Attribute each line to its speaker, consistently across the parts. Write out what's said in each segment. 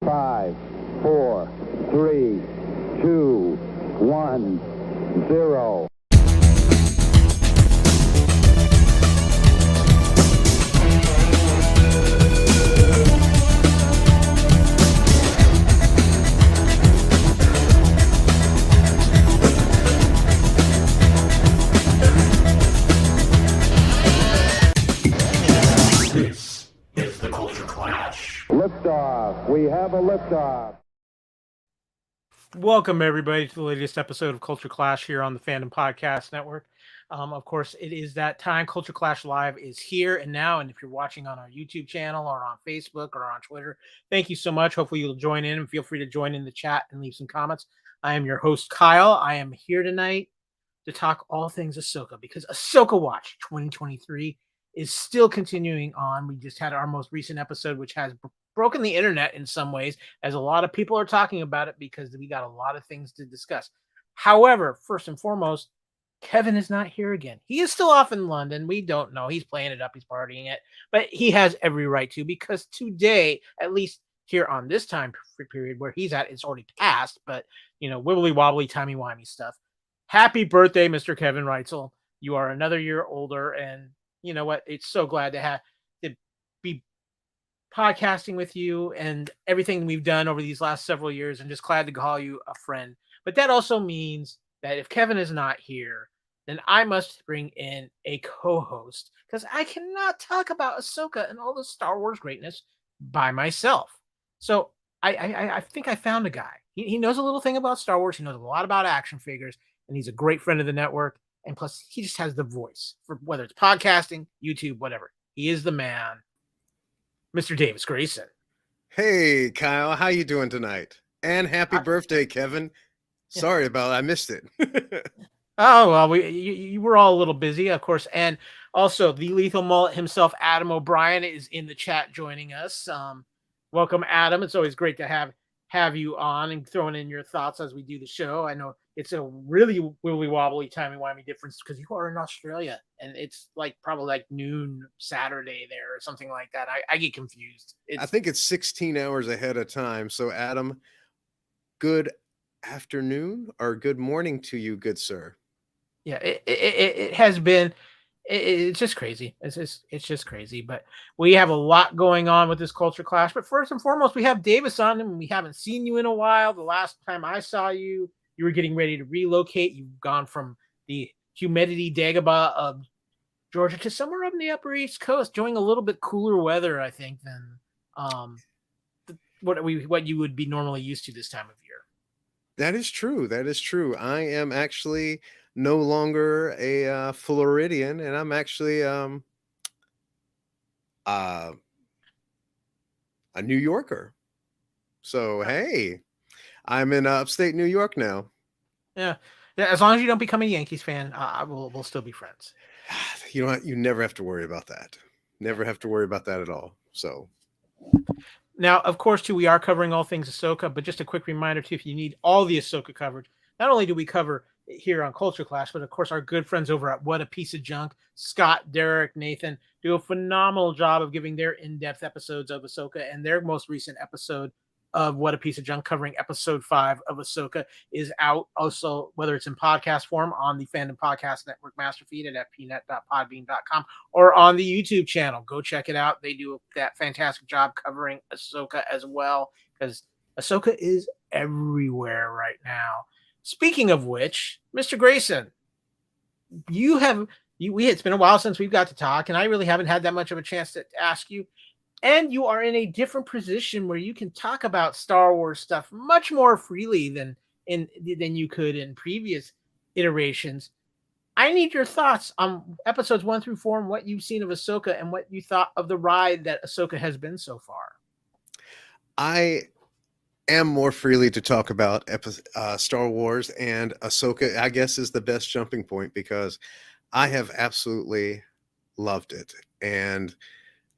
Speaker 1: 5, 4, 3, 2, 1, 0.
Speaker 2: This is the Culture Clash.
Speaker 1: Liftoff. We have a liftoff.
Speaker 3: Welcome, everybody, to the latest episode of Culture Clash here on the Fandom Podcast Network. Of course, it is that time. Culture Clash Live is here and now. And if you're watching on our YouTube channel or on Facebook or on Twitter, thank you so much. Hopefully, you'll join in and feel free to join in the chat and leave some comments. I am your host, Kyle. I am here tonight to talk all things Ahsoka because Ahsoka Watch 2023 is still continuing on. We just had our most recent episode, which has broken the internet in some ways, as a lot of people are talking about it because we got a lot of things to discuss. However, first and foremost, Kevin is not here again. He is still off in London. We don't know. He's playing it up. He's partying it. But he has every right to, because today, at least here on this time period where he's at, it's already passed. But, you know, wibbly wobbly, timey-wimey stuff. Happy birthday, Mr. Kevin Reitzel. You are another year older, and you know what? It's so glad to be podcasting with you and everything we've done over these last several years, and just glad to call you a friend. But that also means that if Kevin is not here, then I must bring in a co-host, because I cannot talk about Ahsoka and all the Star Wars greatness by myself. So I think I found a guy. He knows a little thing about Star Wars. He knows a lot about action figures, and he's a great friend of the network. And plus, he just has the voice for whether it's podcasting, YouTube, whatever. He is the man, Mr. Davis Grayson.
Speaker 4: Hey, Kyle, how you doing tonight? And happy birthday, Kevin. Sorry about it. I missed it.
Speaker 3: Oh, well, you were all a little busy, of course. And also, the lethal mullet himself, Adam O'Brien, is in the chat joining us. Welcome, Adam. It's always great to have you on and throwing in your thoughts as we do the show. I know it's a really wibbly wobbly, timey-wimey difference because you are in Australia and it's like probably like noon Saturday there or something like that. I get confused.
Speaker 4: I think it's 16 hours ahead of time. So, Adam, good afternoon or good morning to you, good sir.
Speaker 3: Yeah, it has been. It's just crazy. It's just crazy. But we have a lot going on with this Culture Clash. But first and foremost, we have Davis on, and we haven't seen you in a while. The last time I saw you, you were getting ready to relocate. You've gone from the humidity Dagobah of Georgia to somewhere up in the Upper East Coast, enjoying a little bit cooler weather, I think, than what you would be normally used to this time of year.
Speaker 4: That is true. That is true. I am actually no longer a Floridian, and I'm actually a New Yorker. So, hey, I'm in upstate New York now.
Speaker 3: Yeah. As long as you don't become a Yankees fan, we'll still be friends.
Speaker 4: You know what? You never have to worry about that. Never have to worry about that at all. So.
Speaker 3: Now, of course, too, we are covering all things Ahsoka, but just a quick reminder, too, if you need all the Ahsoka coverage, not only do we cover here on Culture Clash, but of course, our good friends over at What a Piece of Junk, Scott, Derek, Nathan, do a phenomenal job of giving their in-depth episodes of Ahsoka, and their most recent episode of What a Piece of Junk, covering episode 5 of Ahsoka, is out also, whether it's in podcast form on the Fandom Podcast Network master feed at fpnet.podbean.com or on the YouTube channel. Go check it out. They do that fantastic job covering Ahsoka as well, because Ahsoka is everywhere right now. Speaking of which, Mr. Grayson, it's been a while since we've got to talk, and I really haven't had that much of a chance to ask you. And you are in a different position where you can talk about Star Wars stuff much more freely than you could in previous iterations. I need your thoughts on episodes 1 through 4 and what you've seen of Ahsoka and what you thought of the ride that Ahsoka has been so far.
Speaker 4: I am more freely to talk about Star Wars, and Ahsoka, I guess, is the best jumping point because I have absolutely loved it. And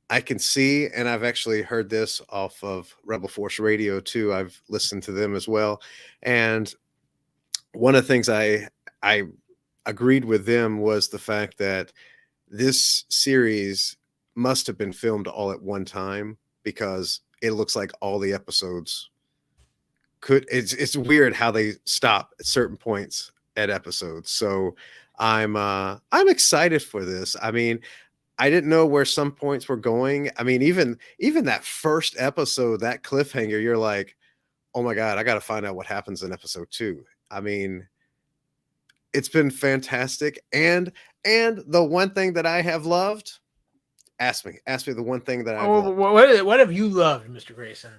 Speaker 4: I can see, and I've actually heard this off of Rebel Force Radio too. I've listened to them as well. And one of the things I agreed with them was the fact that this series must have been filmed all at one time, because it looks like all the episodes it's weird how they stop at certain points at episodes. So I'm excited for this. I mean, I didn't know where some points were going. I mean, even that first episode, that cliffhanger, you're like, oh my God, I got to find out what happens in episode 2. I mean, it's been fantastic. And the one thing that I have loved, ask me the one thing that I've loved.
Speaker 3: What have you loved, Mr. Grayson?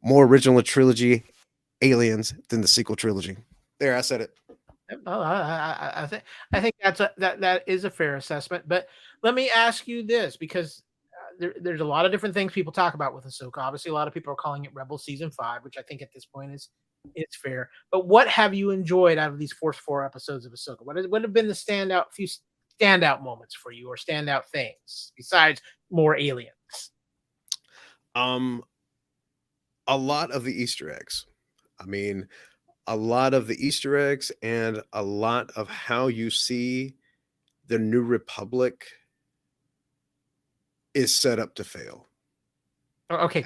Speaker 4: More original trilogy aliens than the sequel trilogy. There, I said it.
Speaker 3: Well, I think that is a fair assessment. But let me ask you this, because there's a lot of different things people talk about with Ahsoka. Obviously, a lot of people are calling it Rebel Season 5, which I think at this point is fair. But what have you enjoyed out of these first 4 episodes of Ahsoka? What have been the few standout moments for you, or standout things besides more aliens?
Speaker 4: A lot of the Easter eggs. I mean, a lot of the Easter eggs and a lot of how you see the New Republic is set up to fail.
Speaker 3: Okay.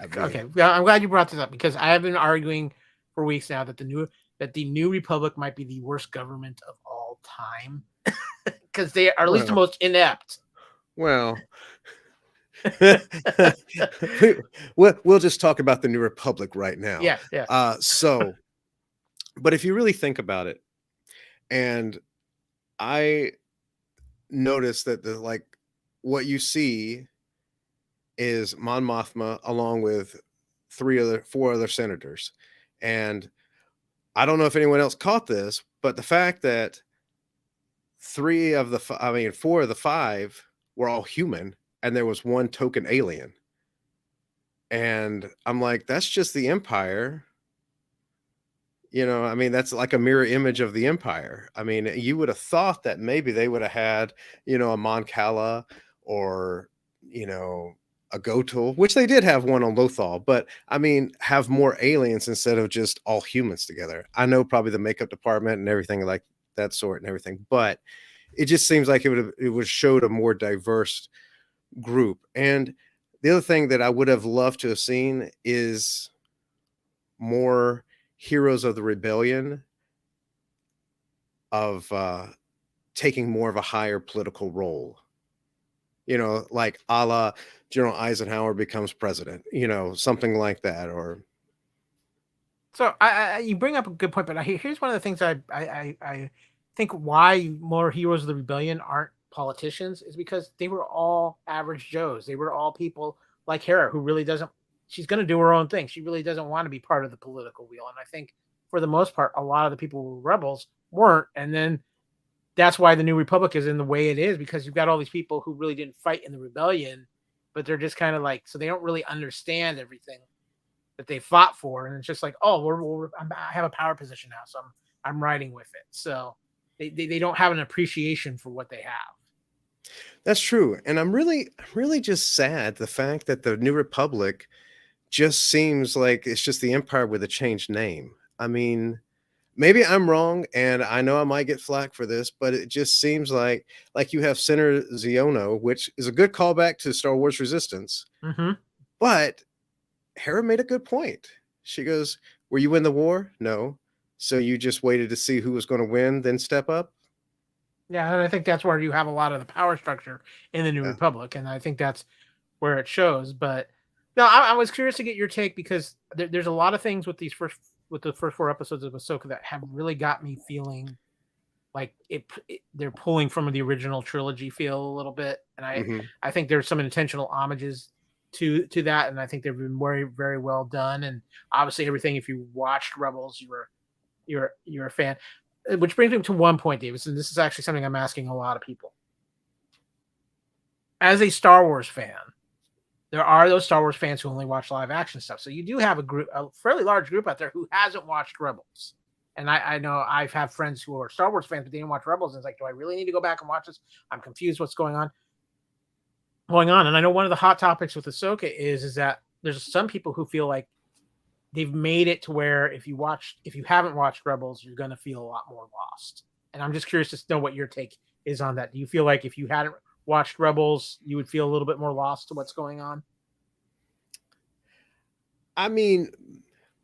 Speaker 3: Well, I'm glad you brought this up, because I have been arguing for weeks now that the New Republic might be the worst government of all time, because they are at least the most inept.
Speaker 4: Well, we'll just talk about the New Republic right now.
Speaker 3: Yeah.
Speaker 4: So, but if you really think about it, and I noticed that what you see is Mon Mothma along with 4 other senators. And I don't know if anyone else caught this, but the fact that 4 of the 5 were all human, and there was 1 token alien. And I'm like, that's just the Empire. You know, I mean, that's like a mirror image of the Empire. I mean, you would have thought that maybe they would have had, a Mon Cala, or, a Gotal, which they did have one on Lothal, but I mean, have more aliens instead of just all humans together. I know probably the makeup department and everything like that sort and everything, but it just seems like it would showed a more diverse group. And the other thing that I would have loved to have seen is more heroes of the rebellion of taking more of a higher political role, like a la General Eisenhower becomes president, something like that. Or
Speaker 3: so you bring up a good point, but here's one of the things I think why more heroes of the rebellion aren't politicians is because they were all average Joes. They were all people like Hera, who really she's going to do her own thing. She really doesn't want to be part of the political wheel. And I think for the most part, a lot of the people who were rebels weren't. And then that's why the New Republic is in the way it is, because you've got all these people who really didn't fight in the rebellion, but they're just kind of like, so they don't really understand everything that they fought for. And it's just like, oh, I have a power position now, so I'm riding with it. So they don't have an appreciation for what they have.
Speaker 4: That's true. And I'm really just sad the fact that the New Republic just seems like it's just the Empire with a changed name. I mean, maybe I'm wrong, and I know I might get flack for this, but it just seems like you have Senator Ziono, which is a good callback to Star Wars Resistance.
Speaker 3: Mm-hmm.
Speaker 4: But Hera made a good point. She goes, were you in the war? No. So you just waited to see who was going to win, then step up?
Speaker 3: Yeah, and I think that's where you have a lot of the power structure in the New Republic, and I think that's where it shows. But no, I was curious to get your take, because there's a lot of things with the first 4 episodes of Ahsoka that have really got me feeling like they're pulling from the original trilogy feel a little bit, and I think there's some intentional homages to that, and I think they've been very, very well done. And obviously, everything, if you watched Rebels, you're a fan. Which brings me to one point, Davis, and this is actually something I'm asking a lot of people. As a Star Wars fan, there are those Star Wars fans who only watch live action stuff. So you do have a fairly large group out there who hasn't watched Rebels. And I know I've had friends who are Star Wars fans, but they didn't watch Rebels. And it's like, do I really need to go back and watch this? I'm confused what's going on. And I know one of the hot topics with Ahsoka is that there's some people who feel like they've made it to where if you haven't watched Rebels, you're going to feel a lot more lost. And I'm just curious to know what your take is on that. Do you feel like if you hadn't watched Rebels, you would feel a little bit more lost to what's going on?
Speaker 4: I mean,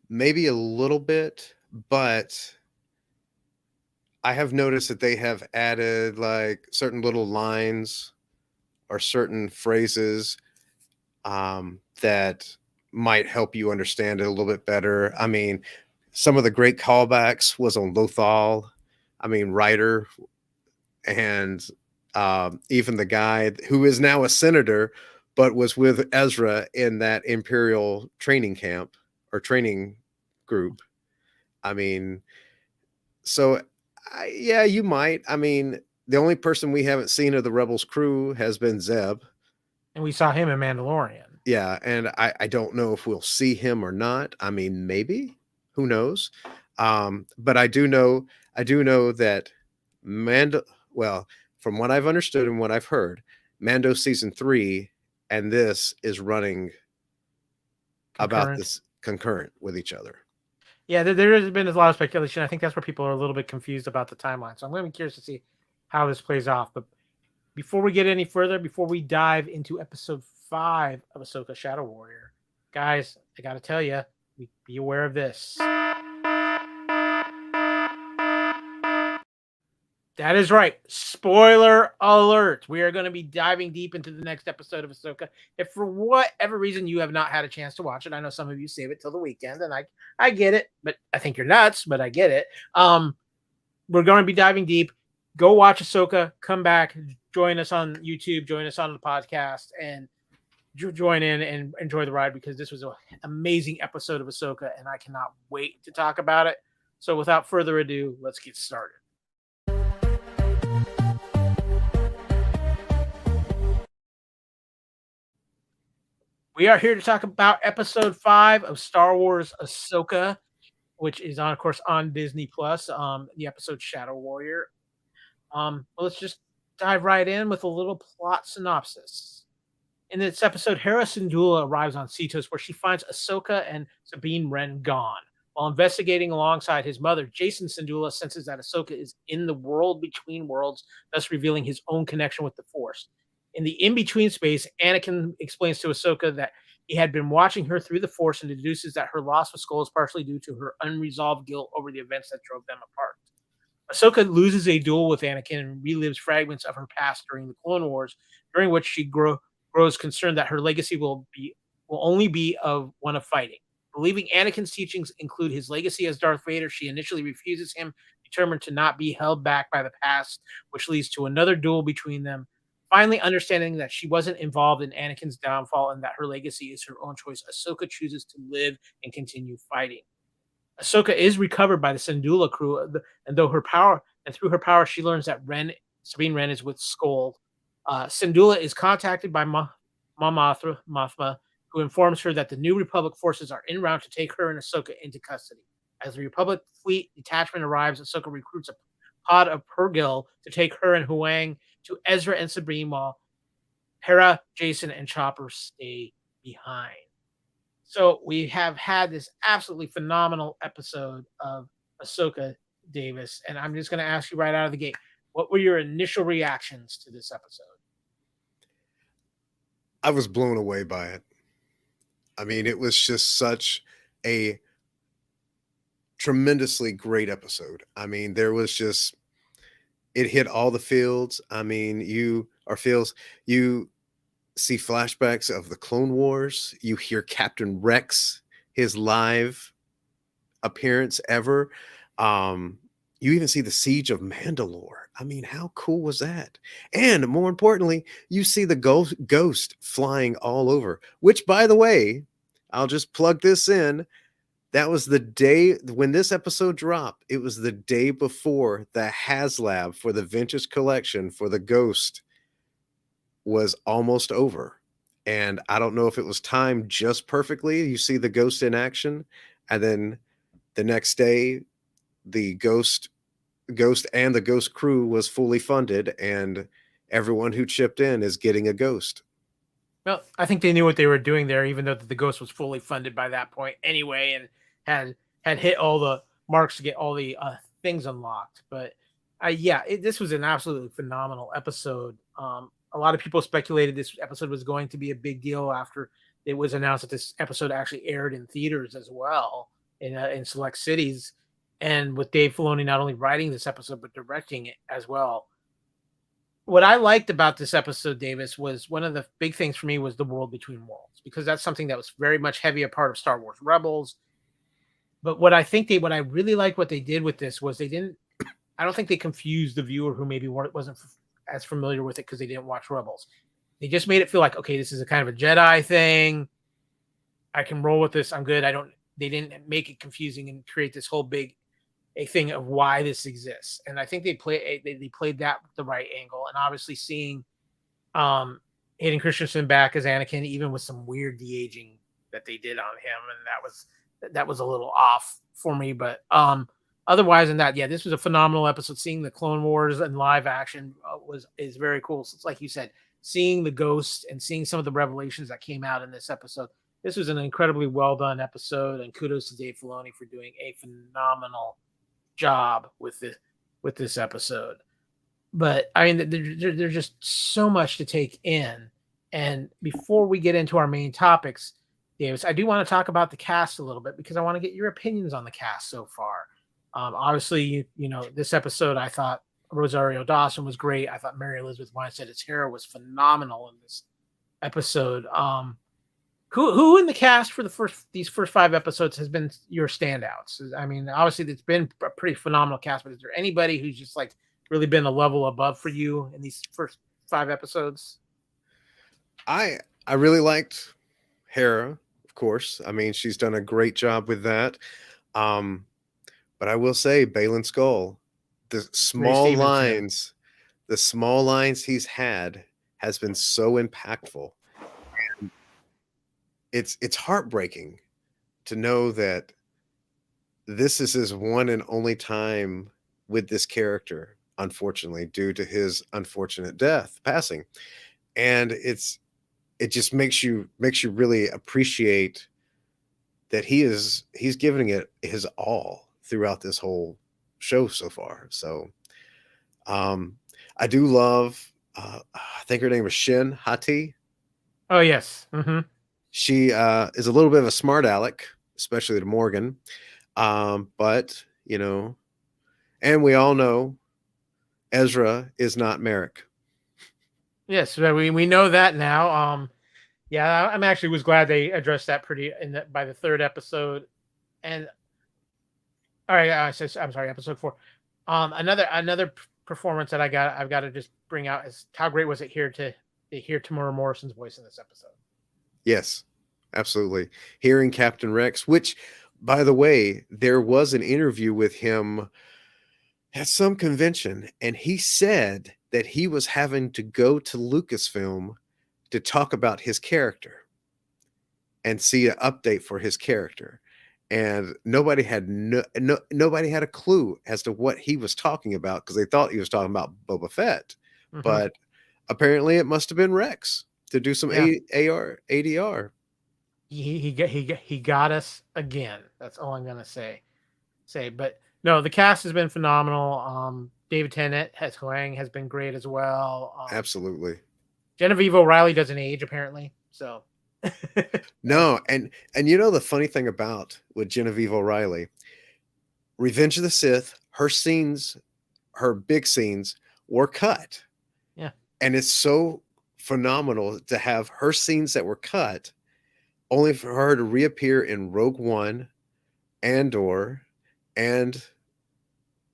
Speaker 4: maybe a little bit, but I have noticed that they have added like certain little lines or certain phrases that might help you understand it a little bit better. I mean, some of the great callbacks was on Lothal. I mean, Ryder and even the guy who is now a senator, but was with Ezra in that Imperial training camp or training group. I mean, so yeah, you might. I mean, the only person we haven't seen of the Rebels crew has been Zeb.
Speaker 3: And we saw him in Mandalorian.
Speaker 4: Yeah, and I don't know if we'll see him or not. I mean, maybe. Who knows? But I do know that Mando, well, from what I've understood and what I've heard, Mando season 3 and this is running about
Speaker 3: Concurrent.
Speaker 4: this concurrent with each other.
Speaker 3: Yeah, there has been a lot of speculation. I think that's where people are a little bit confused about the timeline. So I'm going to be curious to see how this plays off. But before we get any further, before we dive into episode 5 of Ahsoka Shadow Warrior, guys, I got to tell you, be aware of this. That is right. Spoiler alert. We are going to be diving deep into the next episode of Ahsoka. If for whatever reason you have not had a chance to watch it, I know some of you save it till the weekend, and I get it, but I think you're nuts, but I get it. We're going to be diving deep. Go watch Ahsoka, come back, join us on YouTube, join us on the podcast, and join in and enjoy the ride, because this was an amazing episode of Ahsoka, and I cannot wait to talk about it. So without further ado, let's get started. We are here to talk about episode 5 of Star Wars Ahsoka, which is on, of course, on Disney Plus. The episode Shadow Warrior. Well, let's just dive right in with a little plot synopsis. In this episode, Hera Syndulla arrives on Cetos, where she finds Ahsoka and Sabine Wren gone. While investigating alongside his mother, Jason Syndulla senses that Ahsoka is in the world between worlds, thus revealing his own connection with the Force. In the in-between space, Anakin explains to Ahsoka that he had been watching her through the Force and deduces that her loss of Skull is partially due to her unresolved guilt over the events that drove them apart. Ahsoka loses a duel with Anakin and relives fragments of her past during the Clone Wars, during which she grows concerned that her legacy will only be of one of fighting. Believing Anakin's teachings include his legacy as Darth Vader, she initially refuses him, determined to not be held back by the past, which leads to another duel between them. Finally, understanding that she wasn't involved in Anakin's downfall and that her legacy is her own choice, Ahsoka chooses to live and continue fighting. Ahsoka is recovered by the Syndulla crew, and through her power, she learns that Sabine Wren is with Skoll. Syndulla is contacted by Mothma, who informs her that the New Republic forces are en route to take her and Ahsoka into custody. As the Republic fleet detachment arrives, Ahsoka recruits a pod of Purrgil to take her and Huang to Ezra and Sabine, while Hera, Jason, and Chopper stay behind. So we have had this absolutely phenomenal episode of Ahsoka, Davis, and I'm just going to ask you right out of the gate, what were your initial reactions to this episode?
Speaker 4: I was blown away by it. I mean, it was just such a tremendously great episode. I mean, it hit all the fields. I mean, you see flashbacks of the Clone Wars. You hear Captain Rex, his live appearance ever. You even see the siege of Mandalore. I mean, how cool was that? And more importantly, you see the ghost flying all over, which, by the way, I'll just plug this in. That was the day when this episode dropped. It was the day before the HasLab for the Vintage Collection for the Ghost was almost over. And I don't know if it was timed just perfectly. You see the Ghost in action, and then the next day, the Ghost and the Ghost crew was fully funded, and everyone who chipped in is getting a Ghost.
Speaker 3: Well, I think they knew what they were doing there, even though the Ghost was fully funded by that point anyway, and had hit all the marks to get all the things unlocked. But this was an absolutely phenomenal episode. A lot of people speculated this episode was going to be a big deal after it was announced that this episode actually aired in theaters as well in select cities, and with Dave Filoni not only writing this episode but directing it as well. What I liked about this episode, Davis, was one of the big things for me was the world between worlds, because that's something that was very much heavy a part of Star Wars Rebels. But what I really liked what they did with this was I don't think they confused the viewer who maybe wasn't as familiar with it because they didn't watch Rebels. They just made it feel like, okay, this is a kind of a Jedi thing. I can roll with this. I'm good. They didn't make it confusing and create this whole big a thing of why this exists. And I think they played that the right angle. And obviously seeing Hayden Christensen back as Anakin, even with some weird de-aging that they did on him, and that was a little off for me. But otherwise than that, yeah, this was a phenomenal episode. Seeing the Clone Wars in live action is very cool. So it's like you said, seeing the Ghost and seeing some of the revelations that came out in this episode. This was an incredibly well done episode, and kudos to Dave Filoni for doing a phenomenal job with this episode. But I mean, there's just so much to take in. And before we get into our main topics, Davis, I do want to talk about the cast a little bit because I want to get your opinions on the cast so far. Obviously, you know, this episode, I thought Rosario Dawson was great. I thought Mary Elizabeth Winstead's Hera was phenomenal in this episode. Who in the cast for these first 5 episodes has been your standouts? I mean, obviously it's been a pretty phenomenal cast, but is there anybody who's just like really been a level above for you in these first 5 episodes?
Speaker 4: I really liked Hera, of course. I mean, she's done a great job with that. But I will say Baylan Skoll, the small lines he's had has been so impactful. It's heartbreaking to know that this is his one and only time with this character, unfortunately, due to his unfortunate passing. And it just makes you really appreciate that he's giving it his all throughout this whole show so far. So I do love I think her name was Shin Hati.
Speaker 3: Oh yes. Mm-hmm.
Speaker 4: She is a little bit of a smart aleck, especially to Morgan. But, you know, and we all know Ezra is not Merrick.
Speaker 3: Yes, we know that now. Yeah, I'm actually was glad they addressed that by the 3rd episode. And all right, I'm sorry, episode 4. Another performance that I've got to just bring out is how great was it to hear Tamora Morrison's voice in this episode.
Speaker 4: Yes, absolutely. Hearing Captain Rex, which, by the way, there was an interview with him at some convention, and he said that he was having to go to Lucasfilm to talk about his character and see an update for his character. And nobody had nobody had a clue as to what he was talking about because they thought he was talking about Boba Fett. Mm-hmm. But apparently it must have been Rex to do some ADR.
Speaker 3: He got us again. That's all I'm gonna say. But no, the cast has been phenomenal. David Tennant Huang has been great as well.
Speaker 4: Absolutely.
Speaker 3: Genevieve O'Reilly doesn't age apparently. So
Speaker 4: no, and you know the funny thing about with Genevieve O'Reilly, Revenge of the Sith, her big scenes were cut.
Speaker 3: Yeah.
Speaker 4: And it's so phenomenal to have her scenes that were cut only for her to reappear in Rogue One, Andor, and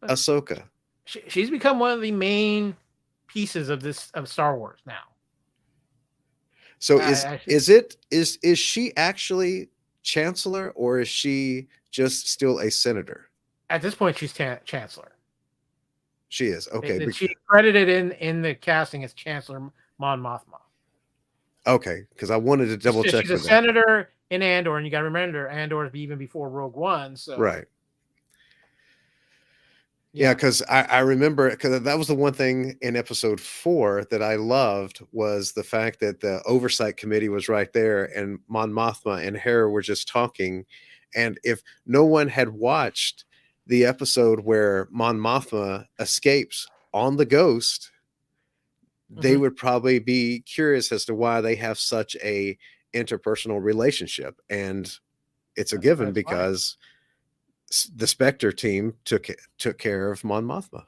Speaker 4: Ahsoka.
Speaker 3: She's become one of the main pieces of Star Wars now.
Speaker 4: So is she actually Chancellor, or is she just still a senator?
Speaker 3: At this point, she's Chancellor.
Speaker 4: She is, okay.
Speaker 3: She credited in the casting as Chancellor Mon Mothma.
Speaker 4: Okay, because I wanted to double check.
Speaker 3: She's a senator in Andor, and you got to remember Andor is even before Rogue One. So
Speaker 4: right. Yeah, because I remember, because that was the one thing in episode 4 that I loved was the fact that the oversight committee was right there and Mon Mothma and Hera were just talking. And if no one had watched the episode where Mon Mothma escapes on the Ghost, they would probably be curious as to why they have such a interpersonal relationship, and it's a given
Speaker 3: That's fine.
Speaker 4: because the Spectre team took care of Mon Mothma.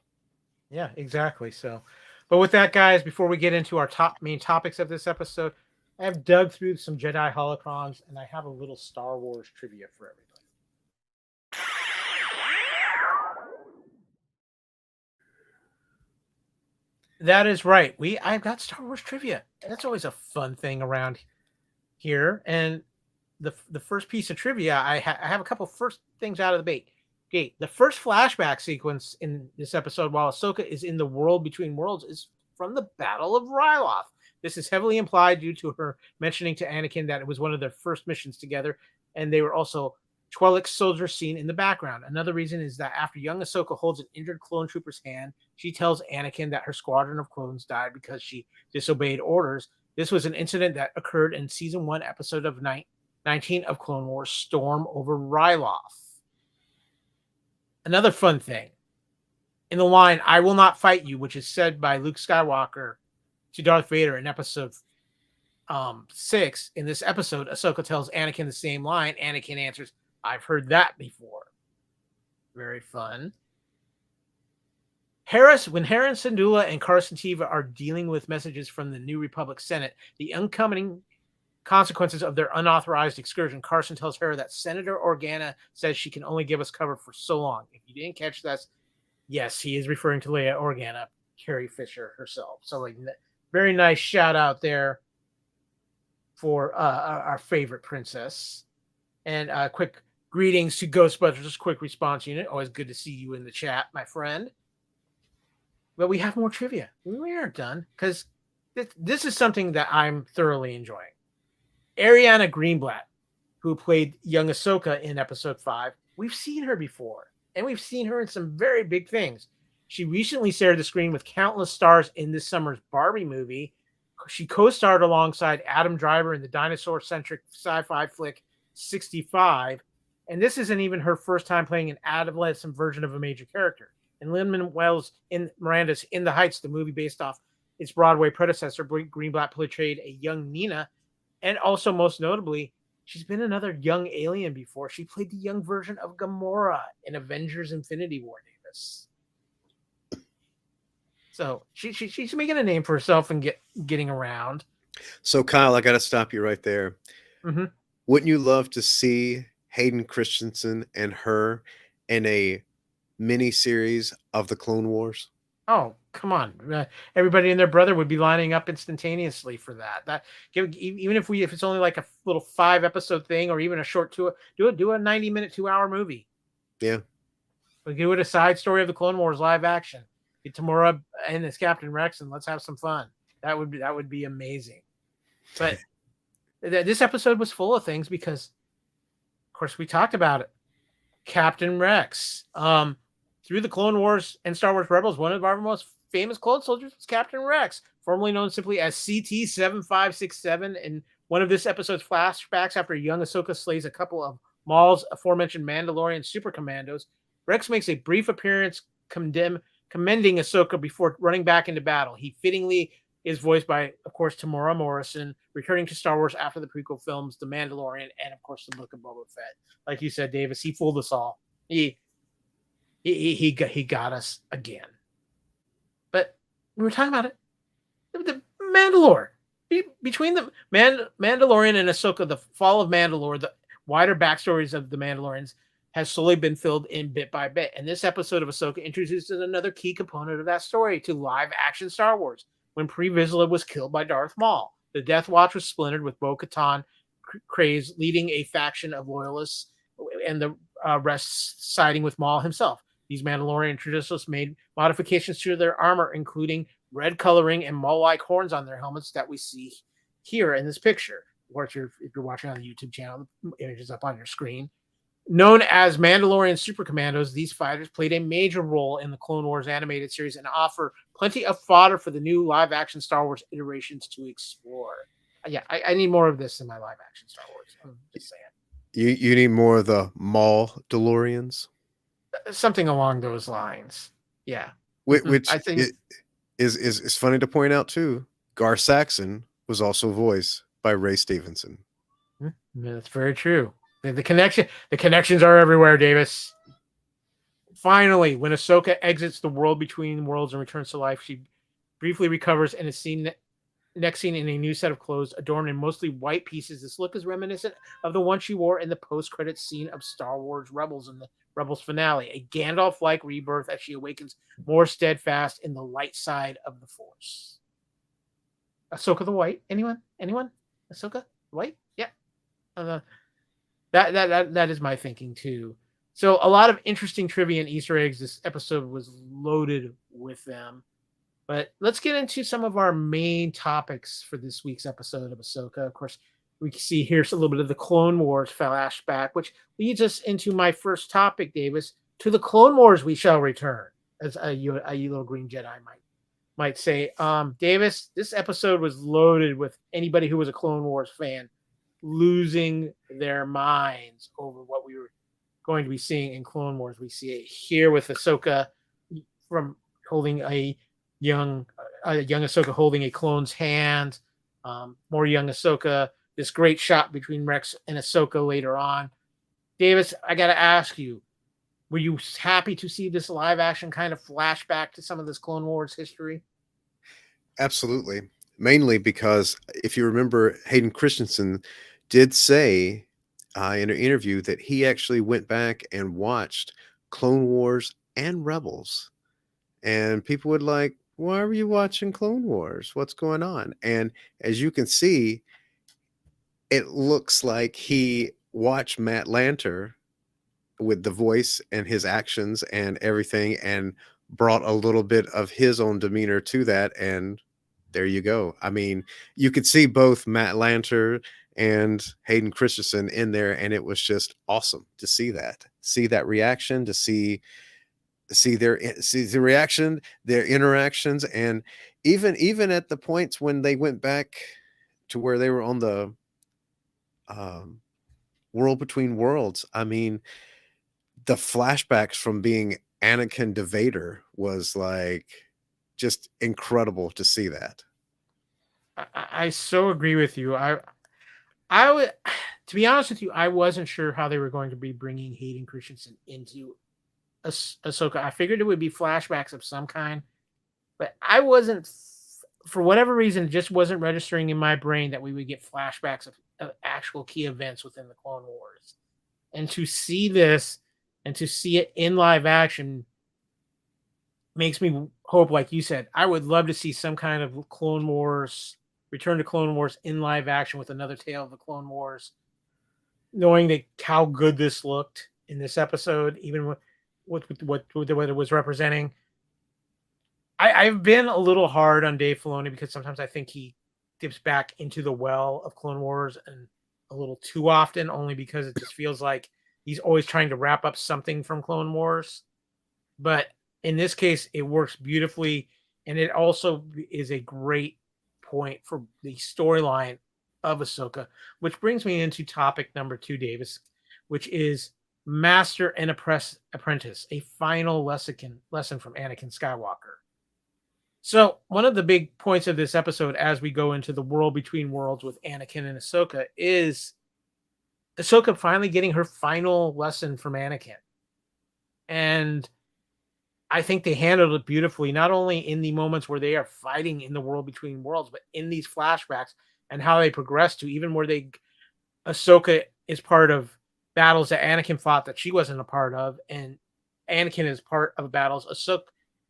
Speaker 3: Yeah, exactly. So, but with that, guys, before we get into our main topics of this episode, I have dug through some Jedi holocrons, and I have a little Star Wars trivia for everybody. That is right. I've got Star Wars trivia. That's always a fun thing around here. And the first piece of trivia, I have a couple first things out of the gate. The first flashback sequence in this episode, while Ahsoka is in the world between worlds, is from the Battle of Ryloth. This is heavily implied due to her mentioning to Anakin that it was one of their first missions together, and they were also Twi'lek soldiers seen in the background. Another reason is that after young Ahsoka holds an injured clone trooper's hand, she tells Anakin that her squadron of clones died because she disobeyed orders. This was an incident that occurred in season 1, episode of 19 of Clone Wars, Storm over Ryloth. Another fun thing, in the line, "I will not fight you," which is said by Luke Skywalker to Darth Vader in episode 6, in this episode, Ahsoka tells Anakin the same line. Anakin answers, "I've heard that before." Very fun. When Hera Syndulla and Carson Teva are dealing with messages from the New Republic Senate, the incoming consequences of their unauthorized excursion, Carson tells Hera that Senator Organa says she can only give us cover for so long. If you didn't catch that, yes, he is referring to Leia Organa, Carrie Fisher herself. So, like, very nice shout out there for our favorite princess. And quick greetings to Ghostbusters Quick Response Unit. Always good to see you in the chat, my friend. But we have more trivia. We aren't done, because this is something that I'm thoroughly enjoying. Ariana Greenblatt, who played young Ahsoka in episode 5, we've seen her before, and we've seen her in some very big things. She recently shared the screen with countless stars in this summer's Barbie movie. She co-starred alongside Adam Driver in the dinosaur-centric sci-fi flick 65, and this isn't even her first time playing an adolescent version of a major character. And Lin-Manuel Miranda's In the Heights, the movie based off its Broadway predecessor, Greenblatt portrayed a young Nina, and also, most notably, she's been another young alien before. She played the young version of Gamora in Avengers Infinity War, Davis. So she's making a name for herself and getting around.
Speaker 4: So, Kyle, I got to stop you right there.
Speaker 3: Mm-hmm.
Speaker 4: Wouldn't you love to see Hayden Christensen and her in a mini series of the Clone Wars?
Speaker 3: Oh, come on! Everybody and their brother would be lining up instantaneously for that. Even if it's only like a little 5-episode thing, or even a short do a 90-minute, 2-hour movie.
Speaker 4: Yeah,
Speaker 3: we do it a side story of the Clone Wars live action. Get Tamora and as Captain Rex, and let's have some fun. That would be amazing. But this episode was full of things because, of course, we talked about it. Captain Rex. Through the Clone Wars and Star Wars Rebels, one of our most famous clone soldiers was Captain Rex, formerly known simply as CT-7567. In one of this episode's flashbacks, after young Ahsoka slays a couple of Maul's aforementioned Mandalorian super commandos, Rex makes a brief appearance commending Ahsoka before running back into battle. He fittingly is voiced by, of course, Tamora Morrison, returning to Star Wars after the prequel films, The Mandalorian, and, of course, the Book of Boba Fett. Like you said, Davis, he fooled us all. He got us again. But we were talking about it. The Mandalore. Between the Mandalorian and Ahsoka, the fall of Mandalore, the wider backstories of the Mandalorians has slowly been filled in bit by bit. And this episode of Ahsoka introduces another key component of that story to live-action Star Wars. When Pre Vizsla was killed by Darth Maul, the Death Watch was splintered, with Bo-Katan Kryze leading a faction of loyalists, and the rest siding with Maul himself. These Mandalorian traditionalists made modifications to their armor, including red coloring and Maul-like horns on their helmets that we see here in this picture. Or if you're watching on the YouTube channel, the image is up on your screen. Known as Mandalorian Super Commandos, these fighters played a major role in the Clone Wars animated series and offer plenty of fodder for the new live-action Star Wars iterations to explore. Yeah, I need more of this in my live-action Star Wars. I'm just saying.
Speaker 4: You need more of the Maul DeLoreans?
Speaker 3: Something along those lines. Yeah.
Speaker 4: Which
Speaker 3: I think
Speaker 4: is funny to point out, too. Gar Saxon was also voiced by Ray Stevenson.
Speaker 3: Yeah, that's very true. The connections are everywhere, Davis. Finally, when Ahsoka exits the world between worlds and returns to life, she briefly recovers and is next seen in a new set of clothes adorned in mostly white pieces. This look is reminiscent of the one she wore in the post-credits scene of Star Wars Rebels in the Rebels finale, a Gandalf-like rebirth as she awakens more steadfast in the light side of the Force. Ahsoka the White? Anyone? Anyone? Ahsoka White? Yeah. Uh, that is my thinking too. So a lot of interesting trivia and Easter eggs. This episode was loaded with them. But let's get into some of our main topics for this week's episode of Ahsoka. Of course, we can see here's a little bit of the Clone Wars flashback, which leads us into my first topic, Davis. To the Clone Wars we shall return, as a little green Jedi might say. Davis, this episode was loaded with anybody who was a Clone Wars fan losing their minds over what we were going to be seeing in Clone Wars. We see it here with Ahsoka from holding a young Ahsoka holding a clone's hand. More young Ahsoka. This great shot between Rex and Ahsoka later on. Davis, I got to ask you, were you happy to see this live action kind of flashback to some of this Clone Wars history?
Speaker 4: Absolutely. Mainly because if you remember, Hayden Christensen did say in an interview that he actually went back and watched Clone Wars and Rebels. And people would like, why are you watching Clone Wars? What's going on? And as you can see, it looks like he watched Matt Lanter with the voice and his actions and everything and brought a little bit of his own demeanor to that. And there you go. I mean, you could see both Matt Lanter and Hayden Christensen in there, and it was just awesome to see that reaction, to see the reaction, their interactions, and even at the points when they went back to where they were on the world between worlds. I mean, the flashbacks from being Anakin to Vader was like just incredible to see that.
Speaker 3: I so agree with you. I would, to be honest with you, I wasn't sure how they were going to be bringing Hayden Christensen into Ahsoka. I figured it would be flashbacks of some kind, but I wasn't, for whatever reason, it just wasn't registering in my brain that we would get flashbacks of actual key events within the Clone Wars. And to see this and to see it in live action makes me hope, like you said, I would love to see some kind of Clone Wars, return to Clone Wars in live action with another tale of the Clone Wars, knowing that how good this looked in this episode, even what it was representing. I've been a little hard on Dave Filoni because sometimes I think he dips back into the well of Clone Wars and a little too often, only because it just feels like he's always trying to wrap up something from Clone Wars. But in this case, it works beautifully, and it also is a great point for the storyline of Ahsoka, which brings me into topic number 2, Davis, which is Master and Apprentice, a final lesson from Anakin Skywalker. So one of the big points of this episode, as we go into the world between worlds with Anakin and Ahsoka, is Ahsoka finally getting her final lesson from Anakin. And I think they handled it beautifully, not only in the moments where they are fighting in the world between worlds, but in these flashbacks and how they progress to even where Ahsoka is part of battles that Anakin fought that she wasn't a part of, and Anakin is part of battles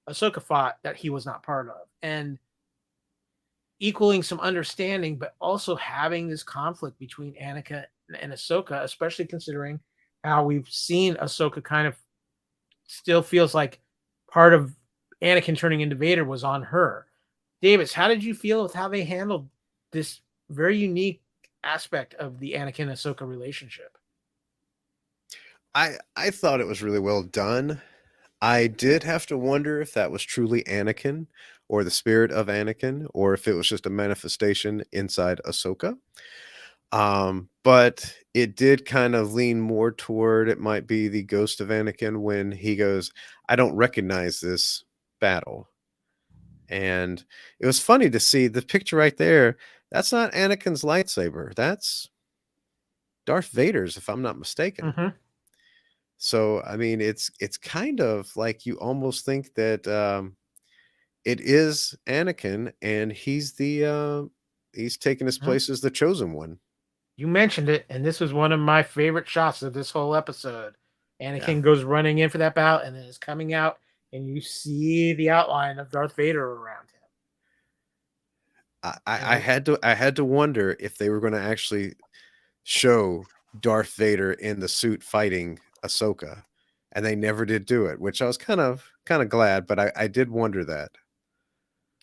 Speaker 3: Ahsoka fought that he was not part of, and equaling some understanding, but also having this conflict between Anakin and Ahsoka, especially considering how we've seen Ahsoka kind of still feels like part of Anakin turning into Vader was on her. Davis, how did you feel with how they handled this very unique aspect of the Anakin Ahsoka relationship?
Speaker 4: I thought it was really well done. I did have to wonder if that was truly Anakin or the spirit of Anakin, or if it was just a manifestation inside Ahsoka. But it did kind of lean more toward it might be the ghost of Anakin when he goes, I don't recognize this battle. And it was funny to see the picture right there. That's not Anakin's lightsaber. That's Darth Vader's, if I'm not mistaken.
Speaker 3: Mm-hmm.
Speaker 4: So I mean, it's kind of like you almost think that it is Anakin, and he's taking his place as the chosen one.
Speaker 3: You mentioned it, and this was one of my favorite shots of this whole episode. Anakin
Speaker 4: Yeah.
Speaker 3: goes running in for that battle, and then is coming out, and you see the outline of Darth Vader around him.
Speaker 4: I had to wonder if they were going to actually show Darth Vader in the suit fighting Ahsoka, and they never did do it, which I was kind of glad, but I did wonder that.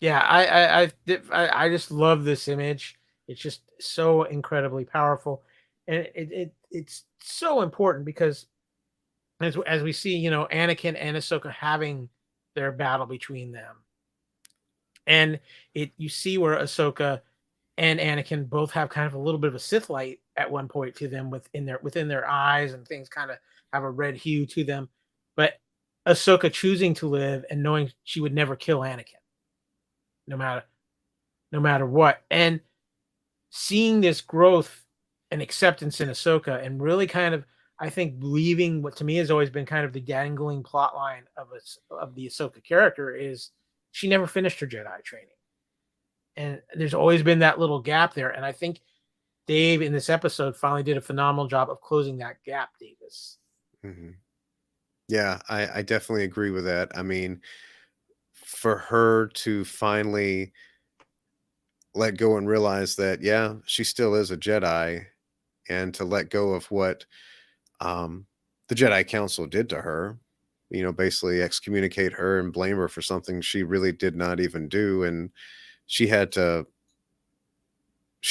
Speaker 3: Yeah, I just love this image. It's just so incredibly powerful, and it's so important because as we see, Anakin and Ahsoka having their battle between them, and you see where Ahsoka and Anakin both have kind of a little bit of a Sith light at one point to them within their eyes, and things kind of have a red hue to them. But Ahsoka choosing to live and knowing she would never kill Anakin, no matter what, and seeing this growth and acceptance in Ahsoka, and really kind of, I think, believing what to me has always been kind of the dangling plot line of the Ahsoka character is she never finished her Jedi training. And there's always been that little gap there. And I think Dave in this episode finally did a phenomenal job of closing that gap, Davis.
Speaker 4: Mm-hmm. Yeah, I definitely agree with that. I mean, for her to finally let go and realize that, yeah, she still is a Jedi, and to let go of what the Jedi Council did to her, basically excommunicate her and blame her for something she really did not even do. And she had to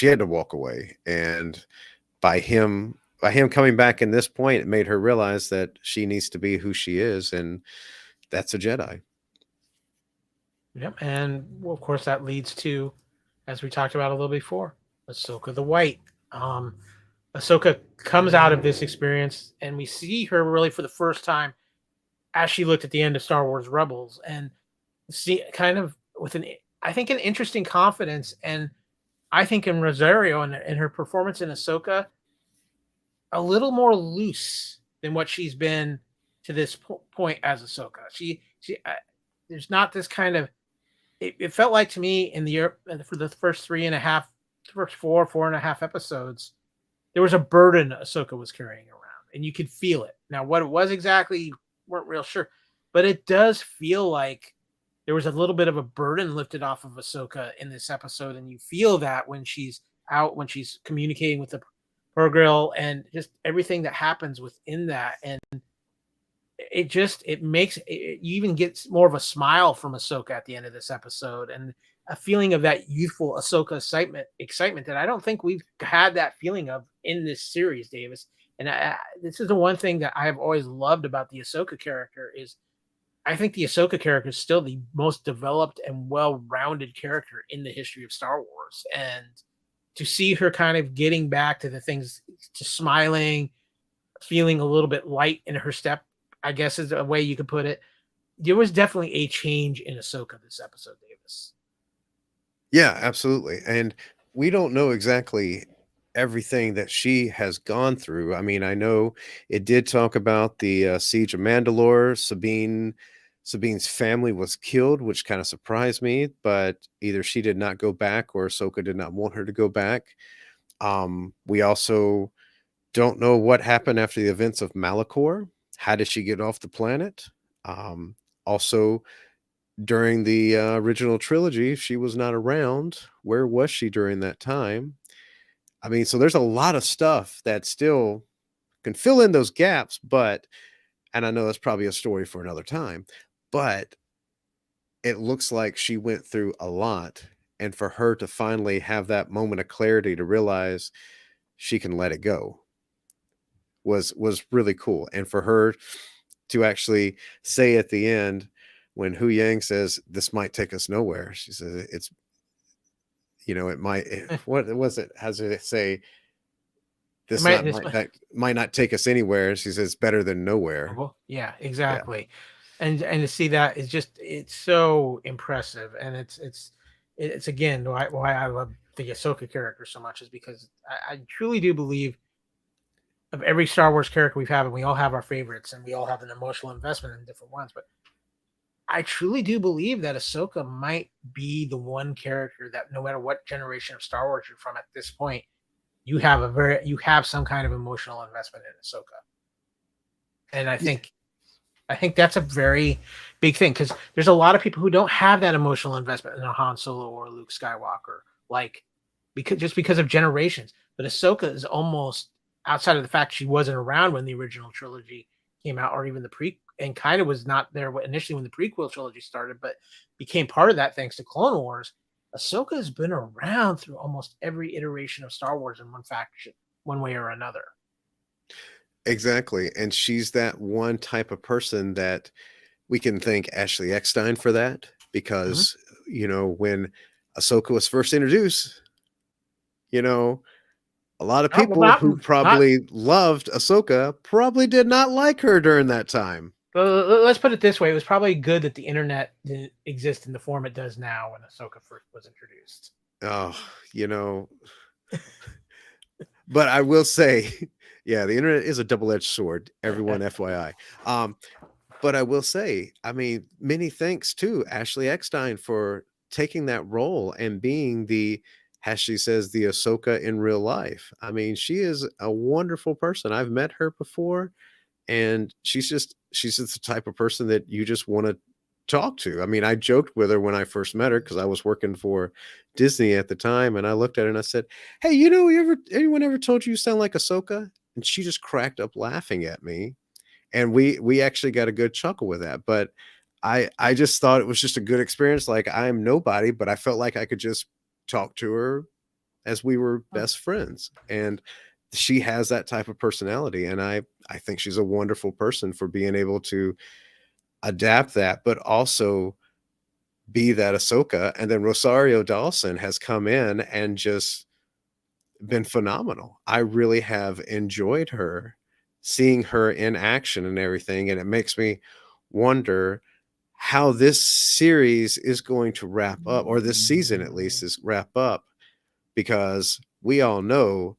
Speaker 4: walk away. And by him coming back in this point, it made her realize that she needs to be who she is, and that's a Jedi.
Speaker 3: Yep. And of course that leads to, as we talked about a little before, Ahsoka the White. Ahsoka comes out of this experience, and we see her really for the first time as she looked at the end of Star Wars Rebels, and see kind of with an interesting confidence, and I think in Rosario and her performance in Ahsoka, a little more loose than what she's been to this point as Ahsoka. There's not this kind of. It felt like to me for the first four and a half episodes, there was a burden Ahsoka was carrying around, and you could feel it. Now, what it was exactly, weren't real sure, but it does feel like there was a little bit of a burden lifted off of Ahsoka in this episode, and you feel that when she's out, when she's communicating with the Purgrill, and just everything that happens within that, and it makes you even get more of a smile from Ahsoka at the end of this episode, and a feeling of that youthful Ahsoka excitement that I don't think we've had that feeling of in this series, Davis. And this is the one thing that I have always loved about the Ahsoka character is I think the Ahsoka character is still the most developed and well-rounded character in the history of Star Wars. And to see her kind of getting back to the things, to smiling, feeling a little bit light in her step, I guess is a way you could put it. There was definitely a change in Ahsoka this episode, Davis.
Speaker 4: Yeah, absolutely. And we don't know exactly everything that she has gone through. I mean, I know it did talk about the siege of Mandalore. Sabine's family was killed, which kind of surprised me, but either she did not go back or Ahsoka did not want her to go back. We also don't know what happened after the events of Malachor. How did she get off the planet? Also, during the original trilogy, she was not around. Where was she during that time? I mean, so there's a lot of stuff that still can fill in those gaps, and I know that's probably a story for another time, but it looks like she went through a lot, and for her to finally have that moment of clarity to realize she can let it go was really cool. And for her to actually say at the end, when Hu Yang says, "This might take us nowhere," she says, "It's, it might." What was it? How does it say? This might not take us anywhere. She says, "Better than nowhere."
Speaker 3: Yeah, exactly. Yeah. And to see that is just, it's so impressive, and it's again why I love the Ahsoka character so much is because I truly do believe of every Star Wars character we've had, and we all have our favorites, and we all have an emotional investment in different ones. But I truly do believe that Ahsoka might be the one character that, no matter what generation of Star Wars you're from at this point, you have some kind of emotional investment in Ahsoka. And I think that's a very big thing, because there's a lot of people who don't have that emotional investment in a Han Solo or Luke Skywalker, like because of generations. But Ahsoka is almost, outside of the fact she wasn't around when the original trilogy came out, or even the and kind of was not there initially when the prequel trilogy started, but became part of that thanks to Clone Wars. Ahsoka has been around through almost every iteration of Star Wars in one way or another.
Speaker 4: Exactly. And she's that one type of person that we can thank Ashley Eckstein for that, because, when Ahsoka was first introduced, a lot of
Speaker 3: Oh, well,
Speaker 4: people who probably loved Ahsoka probably did not like her during that time.
Speaker 3: Let's put it this way. It was probably good that the internet didn't exist in the form it does now when Ahsoka first was introduced.
Speaker 4: Oh, but I will say, yeah, the internet is a double-edged sword, everyone FYI. But I will say, I mean, many thanks to Ashley Eckstein for taking that role and being as she says, the Ahsoka in real life. I mean, she is a wonderful person. I've met her before, and she's just the type of person that you just want to talk to. I mean, I joked with her when I first met her, because I was working for Disney at the time, and I looked at her and I said, "Hey, anyone ever told you sound like Ahsoka?" And she just cracked up laughing at me, and we actually got a good chuckle with that. But I just thought it was just a good experience. Like, I'm nobody, but I felt like I could just talk to her as we were best friends. And she has that type of personality, and I think she's a wonderful person for being able to adapt that, but also be that Ahsoka. And then Rosario Dawson has come in and just been phenomenal. I really have enjoyed her, seeing her in action and everything, and it makes me wonder how this series is going to wrap up, or this season at least is wrap up, because we all know